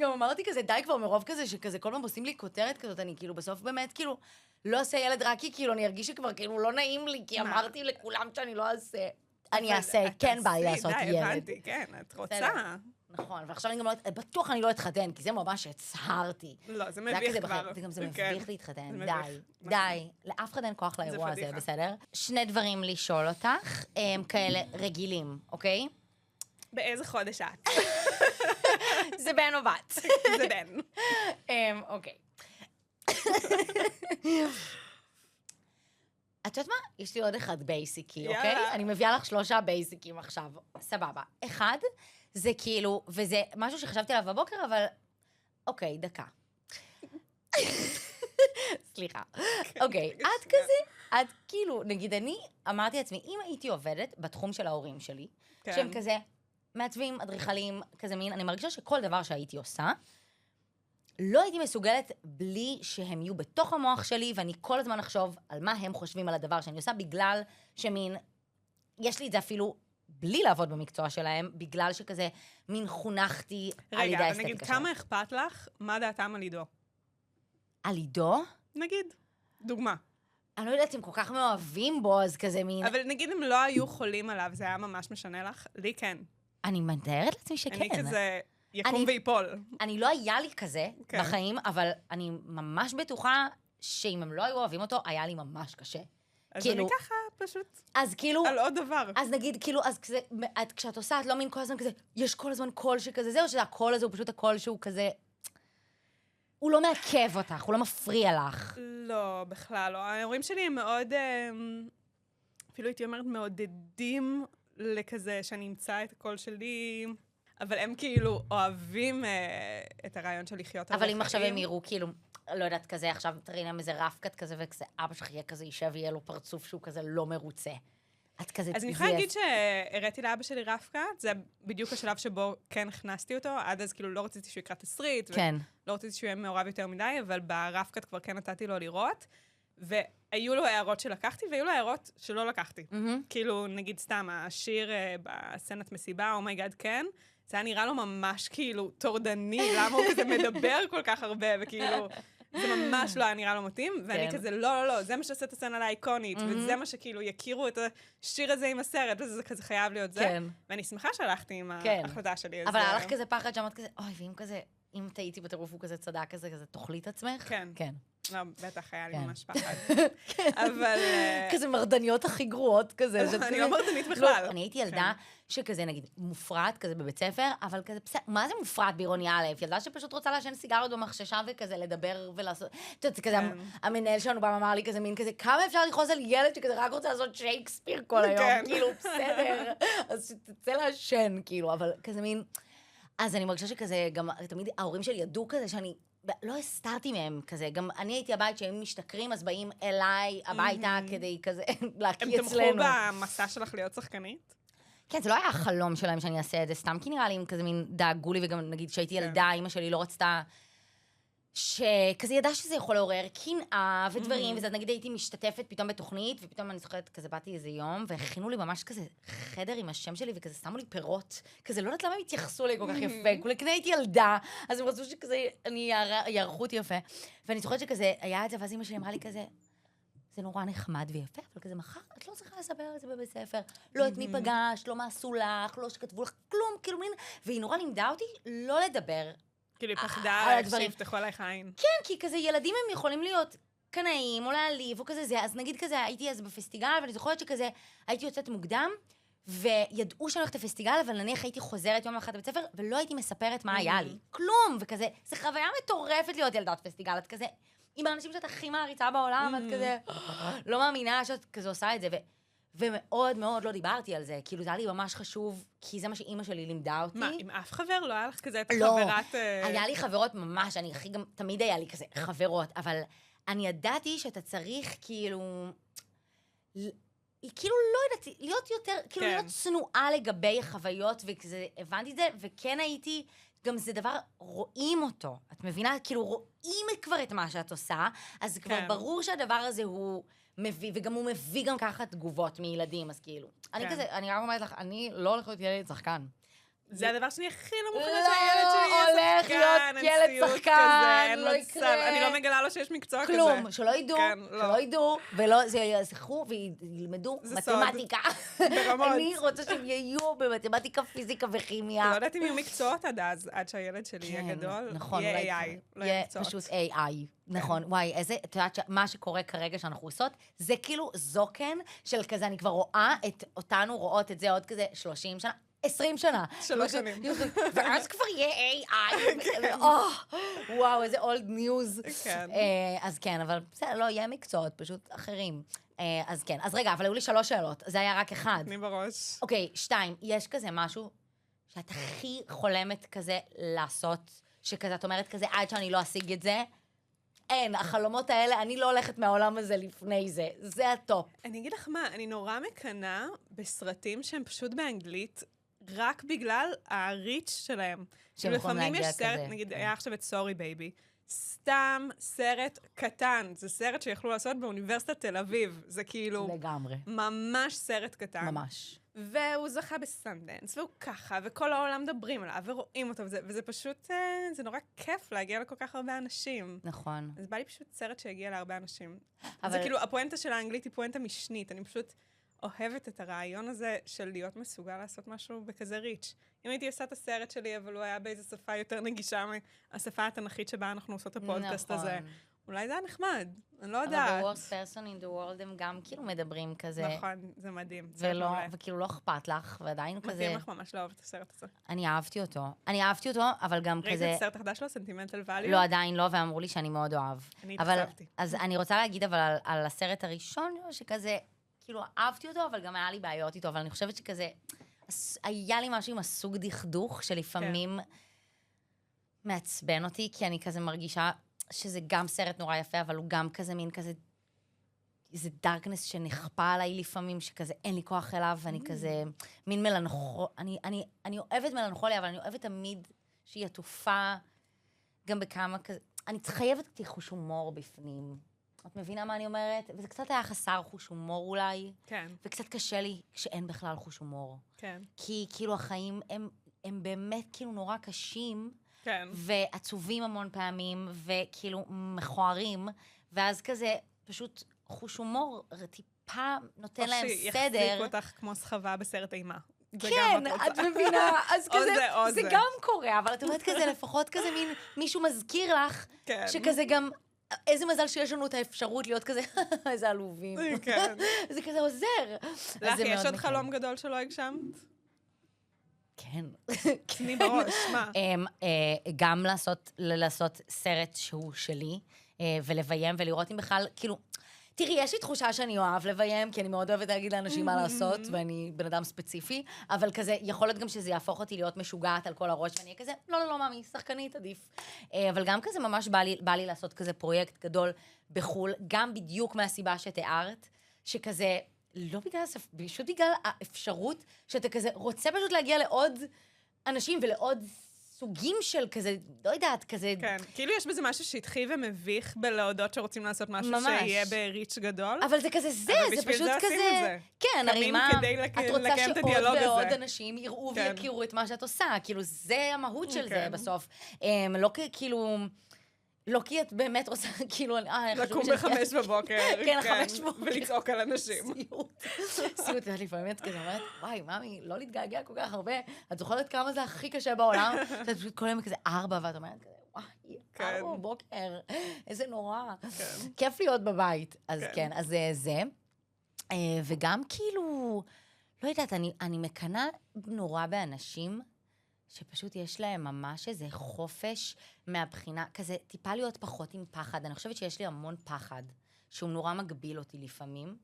גם אמרתי כזה, די כבר מרוב כזה, שכזה, כל פעם עושים לי כותרת כזאת, אני כאילו בסוף באמת, כאילו, לא עושה ילד רק כי כאילו, אני ארגיש שכבר כאילו לא נעים לי, כי אמרתי לכולם שאני לא אעשה. אני אעשה, כן בא לי לעשות ילד. הבנתי, כן, את רוצה. נכון, ועכשיו אני גם לא, בטוח אני לא אתחתן, כי זה ממש הצהרתי. לא, זה מביך כבר. זה גם זה מביך להתחתן, די. לאף אחד אין כוח לאירוע הזה, בסדר? 2 דברים לשאול אותך, כאלה רגילים, אוקיי? באיזה חודש את? זה בן או בת. זה בן. אוקיי. את יודעת מה? יש לי עוד אחד בייסיקי, אוקיי? אני מביאה לך 3 בייסיקים עכשיו. סבבה. 1, זה כאילו, וזה משהו שחשבתי עליו בבוקר, אבל... אוקיי, דקה. סליחה. אוקיי, את כזה, את כאילו, נגיד אני אמרתי לעצמי, אם הייתי עובדת בתחום של ההורים שלי, שהם כזה מעצבים, אדריכלים, כזה מין, אני מרגישה שכל דבר שהייתי עושה, לא הייתי מסוגלת בלי שהם יהיו בתוך המוח שלי, ואני כל הזמן אחשוב על מה הם חושבים על הדבר שאני עושה, בגלל שמין, יש לי את זה אפילו בלי לעבוד במקצוע שלהם, בגלל שכזה מין חונכתי על ידי האסתטיקה שלהם. רגע, נגיד, כמה אכפת לך, מה דעתם על עידו? על עידו? נגיד, דוגמה. אני לא יודעת אם כל כך מאוהבים בו, אז כזה מין... אבל נגיד אם לא היו חולים עליו, זה היה ממש משנה לך? לי כן. אני מתארת לעצמי שכן. אני כזה... יקום ויפול. אני לא היה לי כזה בחיים, אבל אני ממש בטוחה שאם הם לא היו אוהבים אותו, היה לי ממש קשה. אז אני ככה פשוט אז כאילו... על עוד דבר. אז נגיד, כאילו, אז כזה, כשאת עושה, את לא מין כל הזמן כזה, יש כל הזמן קול שכזה, זהו, שזה הקול הזה, הוא פשוט הקול שהוא כזה... הוא לא מעכב אותך, הוא לא מפריע לך. לא, בכלל לא. ההורים שלי הם מאוד, אפילו הייתי אומרת, מעודדים לכזה שאני אמצא את הקול שלי... אבל הם כאילו אוהבים את הרעיון של לחיות על החיים. אבל אם עכשיו הם יראו, כאילו, לא יודעת, כזה, עכשיו תראי להם איזה רפקת כזה, וכזה אבא שלך יהיה כזה יישב, יהיה לו פרצוף שהוא כזה לא מרוצה. את כזה... אז אני יכולה להגיד שהראיתי לאבא שלי רפקת, זה בדיוק השלב שבו כן הכנסתי אותו, עד אז כאילו לא רציתי שהוא יקרא תסריט, כן. ולא רציתי שהוא יהיה מעורב יותר מדי, אבל ברפקת כבר כן נתתי לו לראות, והיו לו הערות שלקחתי, והיו לו הערות שלא לקחתי. כאילו, נגיד סתם, השיר בסצנת מסיבה, אומייגאד כן, זה היה נראה לו ממש כאילו טורדני, למה הוא כזה מדבר כל כך הרבה, וכאילו, זה ממש לא היה נראה לו מתאים, ואני כזה, לא, זה מה שעושה את הסצנה לאייקונית, וזה מה שכאילו יכירו את השיר הזה עם הסרט, וזה כזה חייב להיות זה, ואני שמחה שהלכתי עם ההחלטה שלי. אבל היה לך כזה פחד שאמרת כזה, אוי, ואם כזה, אם טעיתי בטירוף הוא כזה צדק כזה, תאכלי את עצמך? כן. לא, בטח היה לי ממש פחד. אבל... כזה מרדניות הכי גרועות כזה. אני לא מרדנית בכלל. אני הייתי ילדה שכזה, נגיד, מופרעת כזה בבית ספר, אבל כזה, מה זה מופרעת בעירוני א'? ילדה שפשוט רוצה לעשן סיגרות במחששה וכזה לדבר ולעשות... את יודעת, כזה, המנהל שלנו פעם אמר לי כזה, מין כזה, כמה אפשר לכעוס על ילד שכזה רק רוצה לעשות שייקספיר כל היום? כאילו, בסדר. אז שתצא לעשן, כאילו, אבל כזה מין... אז אני מרגישה שכזה, גם תמיד ההורים שלי ידעו כזה שאני... לא הסתרתי מהם כזה, גם אני הייתי הבית שהם משתכרים, אז באים אליי הביתה כדי כזה להקיא אצלנו. הם תמכו במסע שלך להיות שחקנית? כן, זה לא היה החלום שלהם שאני אעשה את זה, סתם כי נראה לי הם כזה מין דאגו לי, וגם נגיד שהייתי ילדה, אמא שלי לא רצתה, שכזה ידעה שזה יכול לעורר קנאה ודברים, וזה נגיד הייתי משתתפת פתאום בתוכנית, ופתאום אני זוכרת, כזה באתי איזה יום, והכינו לי ממש כזה חדר עם השם שלי, וכזה שמו לי פירות, כזה לא יודעת למה הם התייחסו לי כל כך יפה, כולי כנה הייתי ילדה, אז הם רצו שכזה, אני יערכו אותי יפה, ואני זוכרת שכזה, היה את זה, ואז אמא שלי אמרה לי כזה, זה נורא נחמד ויפה, אבל כזה מחר, את לא צריכה לספר על זה בבית ספר, לא את מי פגשת, לא מה עשו לך, לא שכתבו לך, כלום, כאילו מין, והיא נורא לימדה אותי לא לדבר כאילו, פחדה שיפתחו עלייך עין. כן, כי כזה ילדים הם יכולים להיות קנאים, או להעליב, או כזה זה. אז נגיד כזה, הייתי אז בפסטיגל, ואני זוכרת שכזה, הייתי יוצאת מוקדם, וידעו שאני הולכת לפסטיגל, אבל נניח הייתי חוזרת יום אחד לבית ספר, ולא הייתי מספרת מה היה לי. כלום, וכזה, זו חוויה מטורפת להיות ילדת פסטיגל, את כזה, עם האנשים שאת הכי מעריצה בעולם, את כזה, לא מאמינה שאת כזה עושה את זה, ומאוד מאוד לא דיברתי על זה, כאילו זה היה לי ממש חשוב, כי זה מה שאימא שלי לימדה אותי. מה, עם אף חבר? לא היה לך כזה את החברת... לא, היה לי חברות ממש, אני הכי גם, תמיד היה לי כזה חברות, אבל אני ידעתי שאתה צריך כאילו לא יודעת, להיות יותר, כאילו להיות צנועה לגבי החוויות, וכזה הבנתי את זה, וכן הייתי גם זה דבר, רואים אותו. את מבינה? כאילו, רואים כבר את מה שאת עושה, אז כבר ברור שהדבר הזה הוא מביא, וגם הוא מביא גם ככה תגובות מילדים, אז כאילו. אני כזה, אני רק אומרת לך, אני לא הולכת להיות ילד שחקן. זה הדבר שאני הכי לא מוכנה שהילד שלי יהיה שחקן, הולך להיות ילד שחקן, לא יקרה. אני לא מגלה לו שיש מקצוע כזה. כלום, שלא ידעו, ולא, זה יזכו וילמדו מתמטיקה. ברמות. אני רוצה שהם יהיו במתמטיקה, פיזיקה וכימיה. לא יודעת אם יהיו מקצועות עד שהילד שלי יהיה גדול. נכון, יהיה AI, לא יהיה מקצועות. פשוט AI. נכון, וואי, איזה, את יודעת, מה שקורה כרגע שאנחנו עושות, זה כאילו זוקן של כזה, אני כבר רואה את אותנו, רואות את זה עוד כזה 30 שנה. 20 שנה. 3 שנים. ואז כבר יהיה AI. וואו, איזה old news. כן. אז כן, אבל בסדר, לא, יהיה מקצועות, פשוט אחרים. אז כן. אז רגע, אבל היו לי 3 שאלות. זה היה רק 1. אני בראש. אוקיי, 2. יש כזה משהו שאת הכי חולמת כזה לעשות, שכזה, את אומרת כזה, עד שאני לא אשיג את זה, אין, החלומות האלה, אני לא הולכת מהעולם הזה לפני זה. זה הטופ. אני אגיד לך מה, אני נורא מקנה בסרטים שהם פשוט באנגלית, רק בגלל הריץ' שלהם. שהם יכולים להגיע כזה. לפעמים יש סרט, נגיד, היה עכשיו את סורי בייבי, סתם סרט קטן, זה סרט שיכלו לעשות באוניברסיטת תל אביב, זה כאילו... לגמרי. ממש סרט קטן. ממש. והוא זכה בסנדנס, והוא ככה, וכל העולם מדברים עליו, ורואים אותו, וזה פשוט, זה נורא כיף להגיע לכל כך הרבה אנשים. נכון. אז בא לי פשוט סרט שהגיע להרבה אנשים. אבל... זה כאילו, הפואנטה של האנגלית היא פואנטה משנית, אני פשוט אוהבת את הרעיון הזה של להיות מסוגל לעשות משהו בכזה ריץ'. אם הייתי עושה את הסרט שלי, אבל הוא היה באיזו שפה יותר נגישה מהשפה התנ"כית שבה אנחנו עושות את הפודקאסט הזה. אולי זה היה נחמד, אני לא יודעת. אבל the worst person in the world הם גם כאילו מדברים כזה. נכון, זה מדהים. וכאילו לא אכפת לך, ועדיין כזה... מתאים לך ממש לאהוב את הסרט הזה. אני אהבתי אותו, אבל גם כזה... ראית את הסרט החדש שלו, סנטימנטל ואליו? לא, עדיין לא, ואמרו לי שאני מאוד אוהב. אני התחשבתי. אז אני רוצה להגיד אבל על הסרט הראשון, שכזה, כאילו אהבתי אותו, אבל גם היה לי בעיות איתו, אבל אני חושבת שכזה, היה לי משהו עם הסוג דכדוך, שלפעמים מעצבן אותי, כי אני כזה מרגישה שזה גם סרט נורא יפה, אבל הוא גם כזה מין כזה, איזה דארקנס שנכפה עליי לפעמים, שכזה אין לי כוח אליו, ואני כזה, מין אני אוהבת מלנכוליה, אבל אני אוהבת תמיד שהיא עטופה, גם בכמה כזה, אני חייבת קצת חוש הומור בפנים. את מבינה מה אני אומרת? וזה קצת היה חסר חוש הומור אולי. כן. וקצת קשה לי כשאין בכלל חוש הומור. כן. כי כאילו החיים הם באמת כאילו נורא קשים, כן. ועצובים המון פעמים, וכאילו מכוערים, ואז כזה פשוט חוש הומור טיפה נותן להם סדר. או שיחזיקו אותך כמו סחבה בסרט אימה. כן, את מבינה, אז כזה, זה גם קורה, אבל את אומרת כזה, לפחות כזה מין, מישהו מזכיר לך, שכזה גם, איזה מזל שיש לנו את האפשרות להיות כזה, איזה עלובים. כן. זה כזה עוזר. לך, יש עוד חלום גדול שלא הגשמת? כן. תני בראש, מה? גם לעשות סרט שהוא שלי, ולביים ולראות אם בכלל, כאילו, תראי, יש לי תחושה שאני אוהב לביים, כי אני מאוד אוהבת להגיד לאנשים מה לעשות, ואני בן אדם ספציפי, אבל כזה, יכול להיות גם שזה יהפוך אותי להיות משוגעת על כל הראש, ואני אהיה כזה, לא, מאמי, שחקנית עדיף. אבל גם כזה ממש בא לי לעשות כזה פרויקט גדול בחול, גם בדיוק מהסיבה שתיארת, שכזה, לא פשוט בגלל האפשרות, שאתה כזה רוצה פשוט להגיע לעוד אנשים ולעוד סוגים של כזה, לא יודעת, כזה... כן, כאילו יש בזה משהו שהתחיל ומביך בלהודות שרוצים לעשות משהו שיהיה בריץ' גדול. אבל זה כזה זה פשוט כזה... כן, הרי מה... את רוצה שעוד ועוד אנשים יראו ויכירו את מה שאת עושה, כאילו זה המהות של זה בסוף. לא כאילו... לא כי את באמת רוצה, כאילו... לקום ב5 בבוקר. כן, 5 בבוקר. ולצעוק על אנשים. סיוט, לפעמים את כזה אומרת, וואי, ממי, לא להתגעגע כל כך הרבה. את זוכרת כמה זה הכי קשה בעולם? את פשוט כל יום כזה 4, ואת אומרת כזה, וואי, 4 בבוקר, איזה נורא. כיף להיות בבית. אז כן, אז זה. וגם כאילו, לא יודעת, אני מקנה נורא באנשים, שפשוט יש להם ממש איזה חופש מהבחינה, כזה טיפה להיות פחות עם פחד. אני חושבת שיש לי המון פחד, שהוא נורא מגביל אותי לפעמים.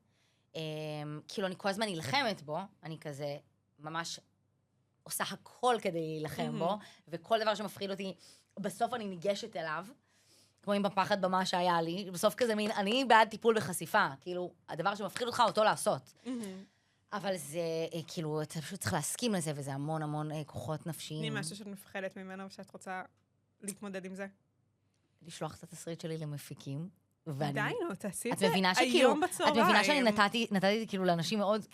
כאילו אני כל הזמן נלחמת בו, אני כזה ממש עושה הכל כדי להילחם בו, וכל דבר שמפחיד אותי, בסוף אני ניגשת אליו, כמו עם בפחד במה שהיה לי, בסוף כזה מין, אני בעד טיפול בחשיפה, כאילו, הדבר שמפחיד אותך אותו לעשות. אבל זה, כאילו, אתה פשוט צריך להסכים לזה, וזה המון המון כוחות נפשיים. אני משהו שאת מפחדת ממנו, ושאת רוצה להתמודד עם זה. לשלוח את התסריט שלי למפיקים. די, נו, תעשי את את זה מבינה שכאילו, היום בצהריים. את מבינה שאני נתתי כאילו לאנשים מאוד,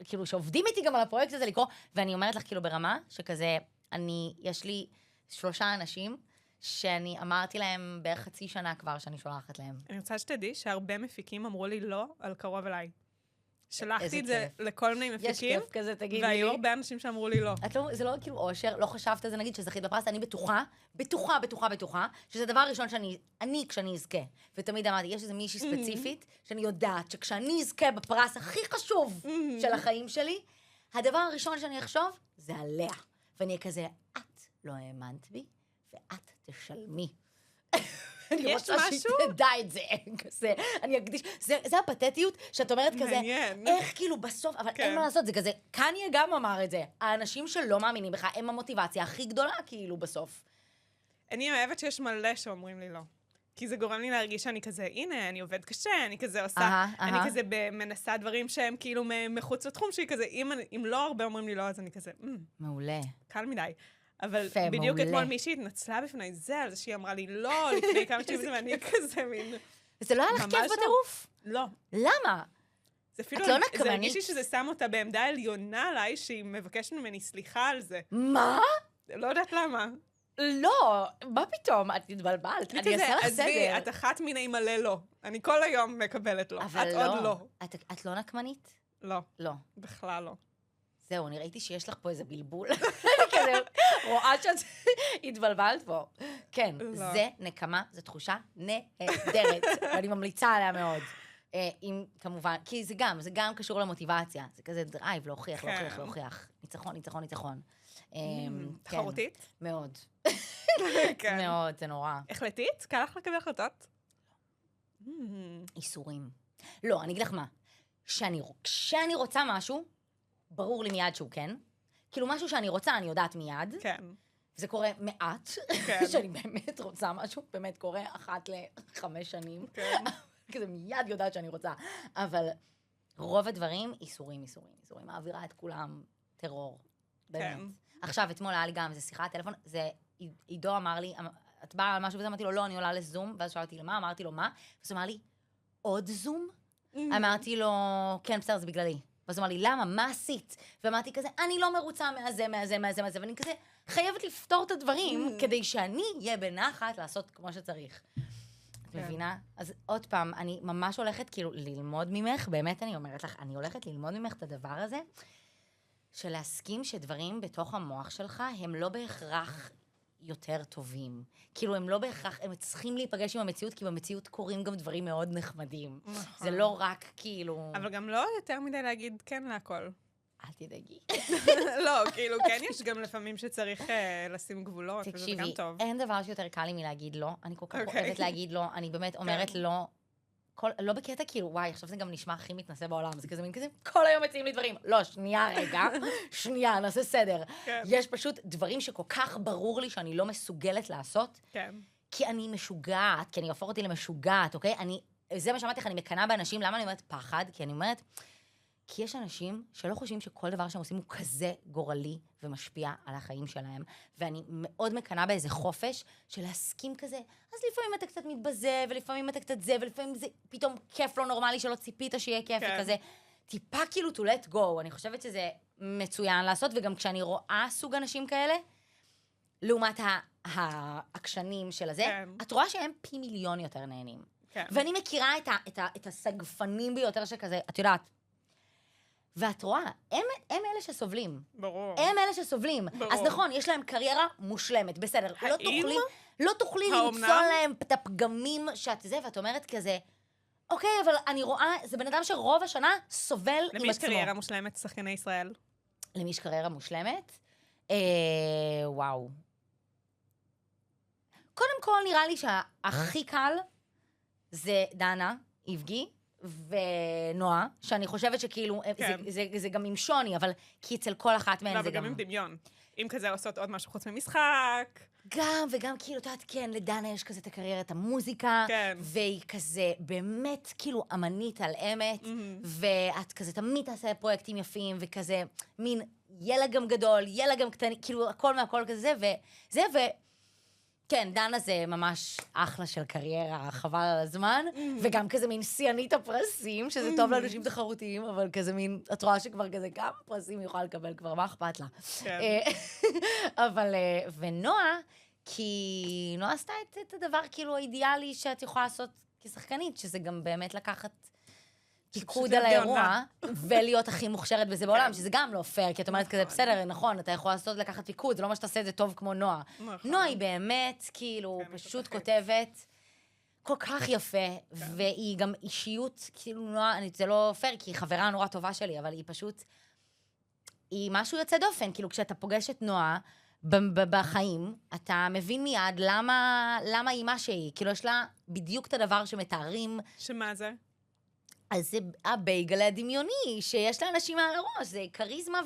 כאילו שעובדים איתי גם על הפרויקט הזה לקרוא, ואני אומרת לך כאילו ברמה שכזה, יש לי 3 אנשים שאני אמרתי להם בערך חצי שנה כבר שאני שולחת להם. אני רוצה שתדעי שהרבה מפיקים אמרו לי לא על קרוב אליי. שלחתי איזה את זה כיף. לכל מיני מפיקים, יש כיף כזה, תגידי והיו לי. הרבה אנשים שאמרו לי לא. זה לא כאילו אושר, לא חשבת על זה, נגיד שזכית בפרס, אני בטוחה, שזה הדבר הראשון כשאני אזכה. ותמיד אמרתי, יש איזה מישהי ספציפית, שאני יודעת שכשאני אזכה בפרס הכי חשוב של החיים שלי, הדבר הראשון שאני אחשוב, זה עליה. ואני אהיה כזה, את לא האמנת בי, ואת תשלמי. אני רוצה שתדע את זה, כזה, אני אקדיש, זה הפתטיות שאת אומרת כזה, מעניין. איך כאילו בסוף, אבל אין מה לעשות, זה כזה, קניה גם אמר את זה, האנשים שלא מאמינים בך, הם המוטיבציה הכי גדולה כאילו בסוף. אני אוהבת שיש מלא שאומרים לי לא. כי זה גורם לי להרגיש שאני כזה, הנה, אני עובד קשה, אני כזה עושה, אני כזה מנסה דברים שהם כאילו מחוץ לתחום שלי, כזה, אם לא הרבה אומרים לי לא, אז אני כזה, מעולה. קל מדי. אבל יפה, בדיוק מעולה. אתמול מישהי התנצלה בפני זה, על זה שהיא אמרה לי לא, לפני כמה שנים, ואני כזה מין... זה לא היה לך ממש כיף לא. בטירוף? לא. למה? זה אפילו, את לא זה נקמנית? הרגיש לי שזה שם אותה בעמדה עליונה עליי, שהיא מבקשת ממני סליחה על זה. מה? לא יודעת למה. לא, מה פתאום? את התבלבלת, אני אעשה לך עזבי, סדר. את אחת מיני מלא לא. אני כל היום מקבלת לא. אבל את עוד לא. את לא נקמנית? לא, לא. בכלל לא. זהו, אני ראיתי שיש לך פה איזה בלבול. אני כזה רואה שאת התבלבלת פה. כן, לא. זה נקמה, זו תחושה נהדרת, ואני ממליצה עליה מאוד. אם, כמובן, כי זה גם קשור למוטיבציה. זה כזה דרייב, להוכיח. ניצחון. תחרותית? מאוד. כן. מאוד, זה נורא. החלטית? קל לך לקבל החלטות? איסורים. לא, אני אגיד לך מה. כשאני רוצה משהו, ברור לי מיד שהוא כן. כאילו משהו שאני רוצה, אני יודעת מיד. כן. זה קורה מעט, כן. שאני באמת רוצה משהו, באמת קורה 1 ל-5 שנים. כן. כזה מיד יודעת שאני רוצה. אבל רוב הדברים, איסורים. מעבירה את כולם טרור. באמת. כן. עכשיו, אתמול היה לי גם, זה שיחת טלפון, זה עידו אמר לי, את באה על משהו וזה, אמרתי לו, לא, אני עולה לזום, ואז שאלתי למה, אמרתי לו, מה? ואז הוא אמר לי, עוד זום? אמרתי לו, כן, בסדר, זה בגללי. ואז הוא אמר לי, למה? מה עשית? ואמרתי כזה, אני לא מרוצה מהזה, ואני כזה חייבת לפתור את הדברים, כדי שאני אהיה בנחת לעשות כמו שצריך. את מבינה? אז עוד פעם, אני ממש הולכת כאילו ללמוד ממך, באמת אני אומרת לך, אני הולכת ללמוד ממך את הדבר הזה, של להסכים שדברים בתוך המוח שלך הם לא בהכרח יותר טובים. כאילו, הם לא בהכרח, הם צריכים להיפגש עם המציאות, כי במציאות קורים גם דברים מאוד נחמדים. זה לא רק כאילו... אבל גם לא יותר מדי להגיד כן להכל. אל תדאגי. לא, כאילו, כן יש גם לפעמים שצריך לשים גבולות, וזה גם טוב. תקשיבי, אין דבר שיותר קל לי מלהגיד לא. אני כל כך אוהבת להגיד לא, אני באמת אומרת לא. לא בקטע כאילו, וואי, עכשיו זה גם נשמע הכי מתנשא בעולם, זה כזה מין כזה, כל היום מציעים לי דברים. לא, שנייה רגע, נעשה סדר. יש פשוט דברים שכל כך ברור לי שאני לא מסוגלת לעשות, כי אני משוגעת, כי אני הופך אותי למשוגעת, אוקיי? זה מה שאמרתי לך, אני מקנה באנשים, למה אני אומרת פחד? כי אני אומרת, כי יש אנשים שלא חושבים שכל דבר שהם עושים הוא כזה גורלי ומשפיע על החיים שלהם, ואני מאוד מקנה באיזה חופש של להסכים כזה, אז לפעמים אתה קצת מתבזה, ולפעמים אתה קצת זה, ולפעמים זה פתאום כיף לא נורמלי שלא ציפית שיהיה כיף, וכזה, טיפה כאילו to let go, אני חושבת שזה מצוין לעשות, וגם כשאני רואה סוג אנשים כאלה, לעומת העקשנים של הזה, את רואה שהם פי מיליון יותר נהנים. ואני מכירה את הסגפנים ביותר שכזה, את יודעת, ואת רואה, הם אלה שסובלים. ברור. הם אלה שסובלים. ברור. אז נכון, יש להם קריירה מושלמת, בסדר. לא תוכלי האומנם? למצוא להם את הפגמים שאת זה, ואת אומרת כזה, אוקיי, אבל אני רואה, זה בן אדם שרוב השנה סובל עם עצמו. למי יש קריירה מושלמת, שחקני ישראל? למי יש קריירה מושלמת? וואו. קודם כל, נראה לי שהכי קל זה דנה, איבגי. ונועה, שאני חושבת שכאילו, כן. זה גם עם שוני, אבל כי אצל כל אחת מהן לא, זה וגם גם... עם דמיון. אם כזה עושות עוד משהו חוץ ממשחק. גם, וגם כאילו, את יודעת, כן, לדנה יש כזה את הקריירת המוזיקה, כן. והיא כזה באמת כאילו אמנית על אמת, ואת כזה תמיד תעשה פרויקטים יפים, וכזה מין יהיה לה גם גדול, יהיה לה גם קטני, כאילו הכל מהכל כזה, וזה, כן, דנה זה ממש אחלה של קריירה, חבל על הזמן, וגם כזה מין שיאנית הפרסים, שזה טוב לאנשים תחרותיים, אבל כזה מין, את רואה שכבר כזה כמה פרסים היא יכולה לקבל כבר, מה אכפת לה? כן. אבל, ונועה, כי נועה עשתה את הדבר כאילו האידיאלי שאת יכולה לעשות כשחקנית, שזה גם באמת לקחת פיקוד על האירוע, ולהיות הכי מוכשרת בזה בעולם, שזה גם לא פייר, כי את אומרת כזה, בסדר, נכון, אתה יכול לעשות לקחת פיקוד, זה לא מה שתעשה את זה טוב כמו נועה. נועה היא באמת, כאילו, פשוט כותבת כל כך יפה, והיא גם אישיות, כאילו, נועה, זה לא פייר, כי היא חברה נורא טובה שלי, אבל היא פשוט, היא משהו יוצא דופן, כאילו, כשאתה פוגש את נועה בחיים, אתה מבין מיד למה היא מה שהיא, כאילו, יש לה בדיוק את הדבר שמתארים. שמה זה? אז זה הבייגל הדמיוני, שיש לאנשים על הראש, זה כריזמה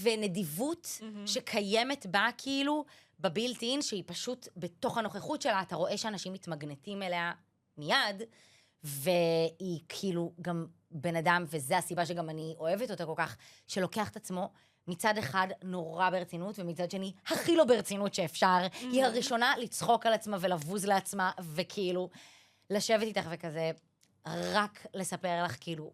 ונדיבות שקיימת בה כאילו בבילט-אין, שהיא פשוט בתוך הנוכחות שלה, אתה רואה שאנשים מתמגנטים אליה מיד, והיא כאילו גם בן אדם, וזו הסיבה שגם אני אוהבת אותה כל כך, שלוקח את עצמו מצד אחד נורא ברצינות, ומצד שני הכי לא ברצינות שאפשר. היא הראשונה לצחוק על עצמה ולבוז לעצמה, וכאילו לשבת איתך וכזה... רק לספר לך כאילו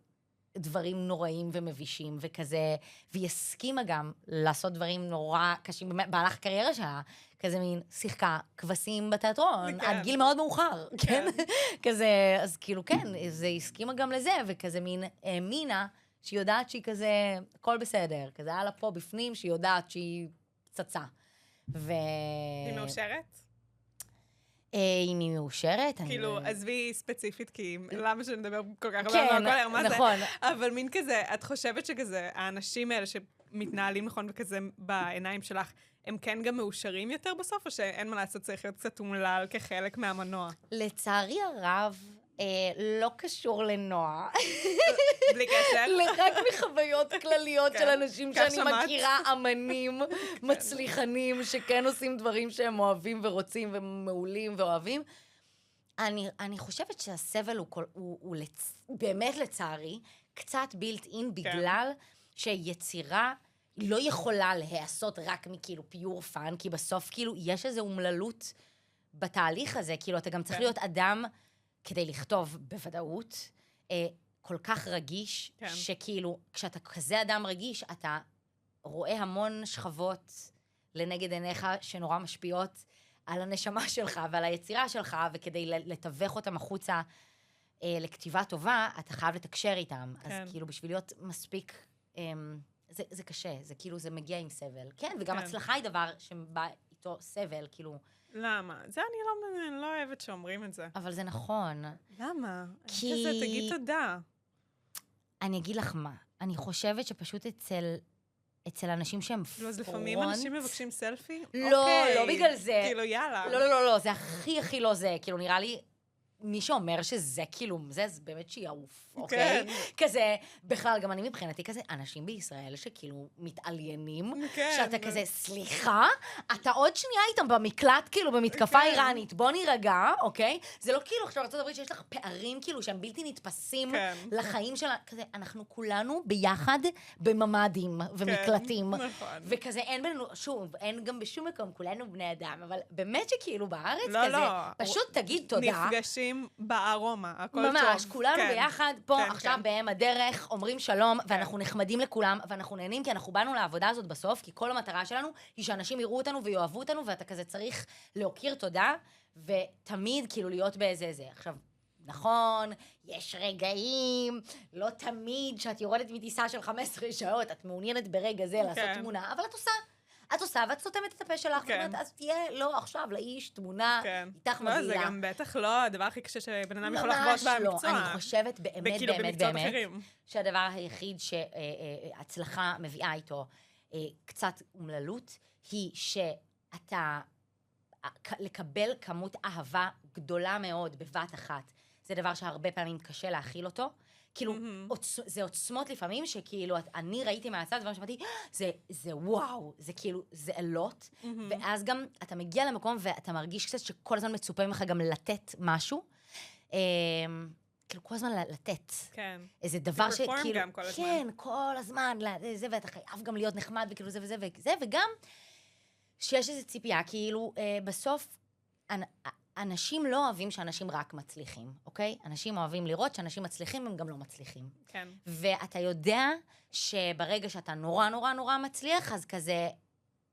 דברים נוראים ומבישים וכזה, והיא הסכימה גם לעשות דברים נורא קשים במהלך הקריירה שלה, כזה מין שיחקה כבשים בתיאטרון, עד גיל מאוד מאוחר, כן? כזה, אז כאילו כן, זה הסכימה גם לזה, וכזה מין האמינה שהיא יודעת שהיא כזה, הכל בסדר, כזה היה לה פה בפנים שהיא יודעת שהיא פצצה. היא מאושרת? אם היא מאושרת, אני... כאילו, עזבי ספציפית, כי למה שנדבר כל כך הרבה כן, מהכל, מה זה? נכון. אבל מין כזה, את חושבת שכזה, האנשים האלה שמתנהלים נכון וכזה בעיניים שלך, הם כן גם מאושרים יותר בסוף, או שאין מה לעשות, צריך להיות קצת אומלל כחלק מהמנוע? לצערי הרב, לא קשור לנועה. בלי קשר? רק מחוויות כלליות של אנשים כך שאני שמעת. מכירה, אמנים, מצליחנים, שכן עושים דברים שהם אוהבים ורוצים ומעולים ואוהבים. אני חושבת שהסבל הוא באמת לצערי, קצת בילט אין, בגלל שיצירה לא יכולה להיעשות רק מכאילו פיור פאן, כי בסוף כאילו יש איזו אומללות בתהליך הזה, כאילו אתה גם צריך להיות אדם כדי לכתוב בוודאות, כל כך רגיש, שכאילו כשאתה כזה אדם רגיש, אתה רואה המון שכבות לנגד עיניך שנורא משפיעות על הנשמה שלך ועל היצירה שלך, וכדי לתווך אותם החוצה לכתיבה טובה, אתה חייב לתקשר איתם. אז כאילו בשביל להיות מספיק, זה קשה, זה כאילו זה מגיע עם סבל. כן, וגם הצלחה היא דבר שבא איתו סבל, כאילו... למה? זה אני לא אוהבת שאומרים את זה. אבל זה נכון. למה? כי... כזה, תגיד תודה. אני אגיד לך מה, אני חושבת שפשוט אצל אנשים שהם פרונט... אז לפעמים אנשים מבקשים סלפי? לא, לא בגלל זה. כאילו, יאללה. לא, זה הכי לא זה. כאילו, נראה לי, מי שאומר שזה כאילו, זה באמת שיעוף, אוקיי? כזה, בכלל, גם אני מבחינתי כזה, אנשים בישראל שכאילו מתעליינים, שאתה כזה, סליחה, אתה עוד שנייה איתם במקלט, כאילו, במתקפה איראנית, בוא נירגע, אוקיי? זה לא כאילו, עכשיו ארצות הברית שיש לך פערים, כאילו, שהם בלתי נתפסים לחיים שלה, כזה, אנחנו כולנו ביחד בממדים ומקלטים. וכזה, אין בינינו, שוב, אין גם בשום מקום, כולנו בני אדם, אבל באמת שכאילו בארץ כזה, פשוט תגיד תודה. נפגשים בארומה, הכל טוב. ממש, כולנו ביחד, פה עכשיו בהם הדרך, אומרים שלום, ואנחנו נחמדים לכולם, ואנחנו נהנים, כי אנחנו באנו לעבודה הזאת בסוף, כי כל המטרה שלנו היא שאנשים יראו אותנו ויאהבו אותנו, ואתה כזה צריך להוקיר תודה, ותמיד כאילו להיות באיזה זה. עכשיו, נכון, יש רגעים, לא תמיד שאת יורדת מטיסה של 15 שעות, את מעוניינת ברגע זה לעשות תמונה, אבל את עושה, ואת סותמת את הפה שלך, אז תהיה, לא, עכשיו, לאיש, תמונה, איתך מגעילה. לא, זה גם בטח לא הדבר הכי קשה שבן אדם יכול לחוות במקצוע. ממש לא, אני חושבת באמת, שהדבר היחיד שהצלחה מביאה איתו קצת אומללות, היא שאתה, לקבל כמות אהבה גדולה מאוד בבת אחת, זה דבר שהרבה פעמים קשה להכיל אותו. כאילו, זה עוצמות לפעמים שכאילו, אני ראיתי מהצד, דבר שמעתי, זה וואו, זה כאילו, זה אלות, ואז גם אתה מגיע למקום ואתה מרגיש קצת שכל הזמן מצופה ממך גם לתת משהו, כאילו, כל הזמן לתת. כן. איזה דבר שכאילו... פרפורם גם כל הזמן. כן, כל הזמן, זה, ואתה חייב גם להיות נחמד, וכאילו זה וזה וזה, וגם שיש איזו ציפייה, כאילו, בסוף, אנשים לא אוהבים שאנשים רק מצליחים, אוקיי? אנשים אוהבים לראות שאנשים מצליחים, הם גם לא מצליחים. כן. ואתה יודע שברגע שאתה נורא נורא נורא מצליח, אז כזה,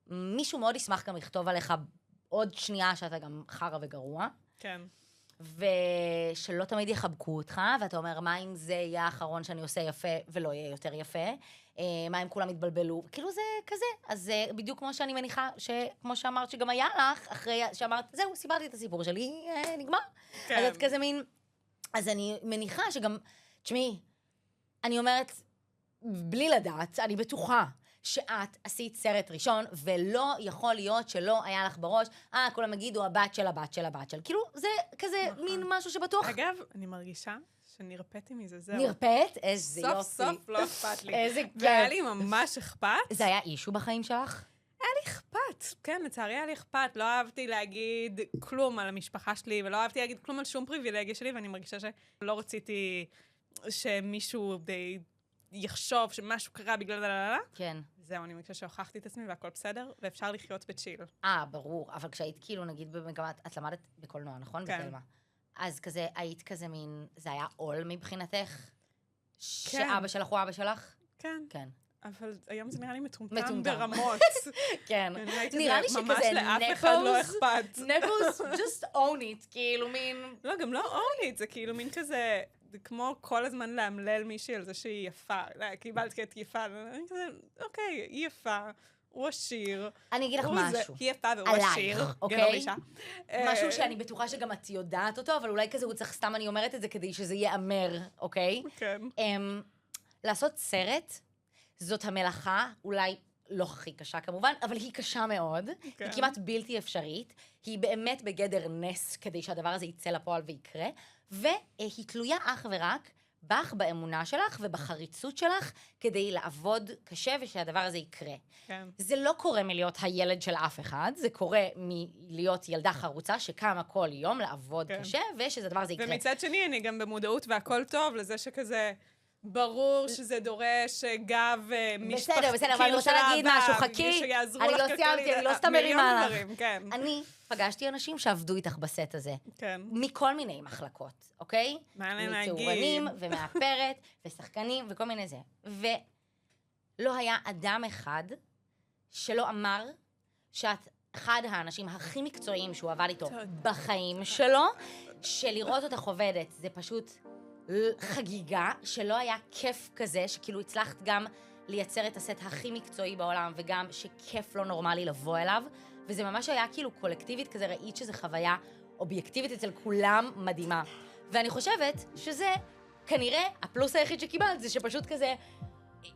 מישהו מאוד ישמח גם לכתוב עליך עוד שנייה שאתה גם חרא וגרוע. כן. ושלא תמיד יחבקו אותך, ואתה אומר, מה אם זה יהיה האחרון שאני עושה יפה ולא יהיה יותר יפה? מה אם כולם יתבלבלו? כאילו זה כזה. אז זה בדיוק כמו שאני מניחה, כמו שאמרת שגם היה לך, אחרי שאמרת, זהו, סיפרתי את הסיפור שלי, נגמר. כן. אז את כזה מין... אז אני מניחה שגם... תשמעי, אני אומרת, בלי לדעת, אני בטוחה שאת עשית סרט ראשון, ולא יכול להיות שלא היה לך בראש, כולם יגידו, הבת של הבת של הבת של. כאילו, זה כזה מין משהו שבטוח. אגב, אני מרגישה שנרפאתי מזה, זהו. נרפאת? איזה יופי. סוף סוף לא אכפת לי. איזה כיף. והיה לי ממש אכפת. זה היה אישו בחיים שלך? היה לי אכפת. כן, לצערי היה לי אכפת. לא אהבתי להגיד כלום על המשפחה שלי, ולא אהבתי להגיד כלום על שום פריבילגיה שלי, ואני מרגישה שלא רציתי שמישהו יחשוב שמשהו קרה בגלל כן. זהו, אני מרגישה שהוכחתי את עצמי והכל בסדר, ואפשר לחיות בצ'יל. ברור. אבל כשהיית כאילו, נגיד במגמת, את למדת בקולנוע, נכון? כן. בתלמה. אז כזה, היית כזה מין, זה היה עול מבחינתך? כן. שאבא שלך הוא אבא שלך? כן. כן. אבל היום זה נראה לי מטומטם מטומטם. ברמות. כן. נראה לי שכזה ממש לאף אחד לא אכפת. נפוס, just own it, כאילו מין... לא, גם לא own it, זה כאילו מין כזה, זה כמו כל הזמן להמלל מישהי על זה שהיא יפה. קיבלתי את יפה, אני כזה, אוקיי, היא יפה, הוא עשיר. אני אגיד לך משהו. היא יפה והוא עלייך, עשיר. אוקיי? אישה. משהו שאני בטוחה שגם את יודעת אותו, אבל אולי כזה הוא צריך, סתם אני אומרת את זה כדי שזה ייאמר, אוקיי? כן. לעשות סרט, זאת המלאכה, אולי לא הכי קשה כמובן, אבל היא קשה מאוד. כן. היא כמעט בלתי אפשרית. היא באמת בגדר נס כדי שהדבר הזה יצא לפועל ויקרה, והיא תלויה אך ורק בך, באמונה שלך ובחריצות שלך, כדי לעבוד קשה ושהדבר הזה יקרה. כן. זה לא קורה מלהיות הילד של אף אחד, זה קורה מלהיות ילדה חרוצה שקמה כל יום לעבוד כן. קשה, ושזה הדבר הזה יקרה. ומצד שני, אני גם במודעות והכל טוב לזה שכזה... ברור שזה דורש גב משפחתי. בסדר, אבל אני רוצה להגיד משהו, חכי, אני לא סיימתי, אני לא סתם מרימה לך. כן. אני פגשתי אנשים שעבדו איתך בסט הזה. כן. מכל מיני מחלקות, אוקיי? מה להם להגיד? מתאורנים ומאפרת ושחקנים וכל מיני זה. ולא היה אדם אחד שלא אמר שאת אחד האנשים הכי מקצועיים שהוא עבד איתו בחיים שלו, שלראות אותך עובדת זה פשוט... חגיגה, שלא היה כיף כזה, שכאילו הצלחת גם לייצר את הסט הכי מקצועי בעולם, וגם שכיף לא נורמלי לבוא אליו, וזה ממש היה כאילו קולקטיבית כזה, ראית שזה חוויה אובייקטיבית אצל כולם מדהימה. ואני חושבת שזה כנראה הפלוס היחיד שקיבלת, זה שפשוט כזה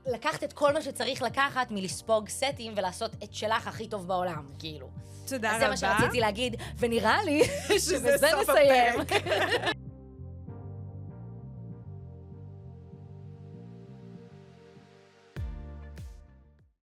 לקחת את כל מה שצריך לקחת מלספוג סטים ולעשות את שלך הכי טוב בעולם, כאילו. תודה רבה. אז זה מה שרציתי להגיד, ונראה לי שזה שבזה סוף נסיים. הפרק.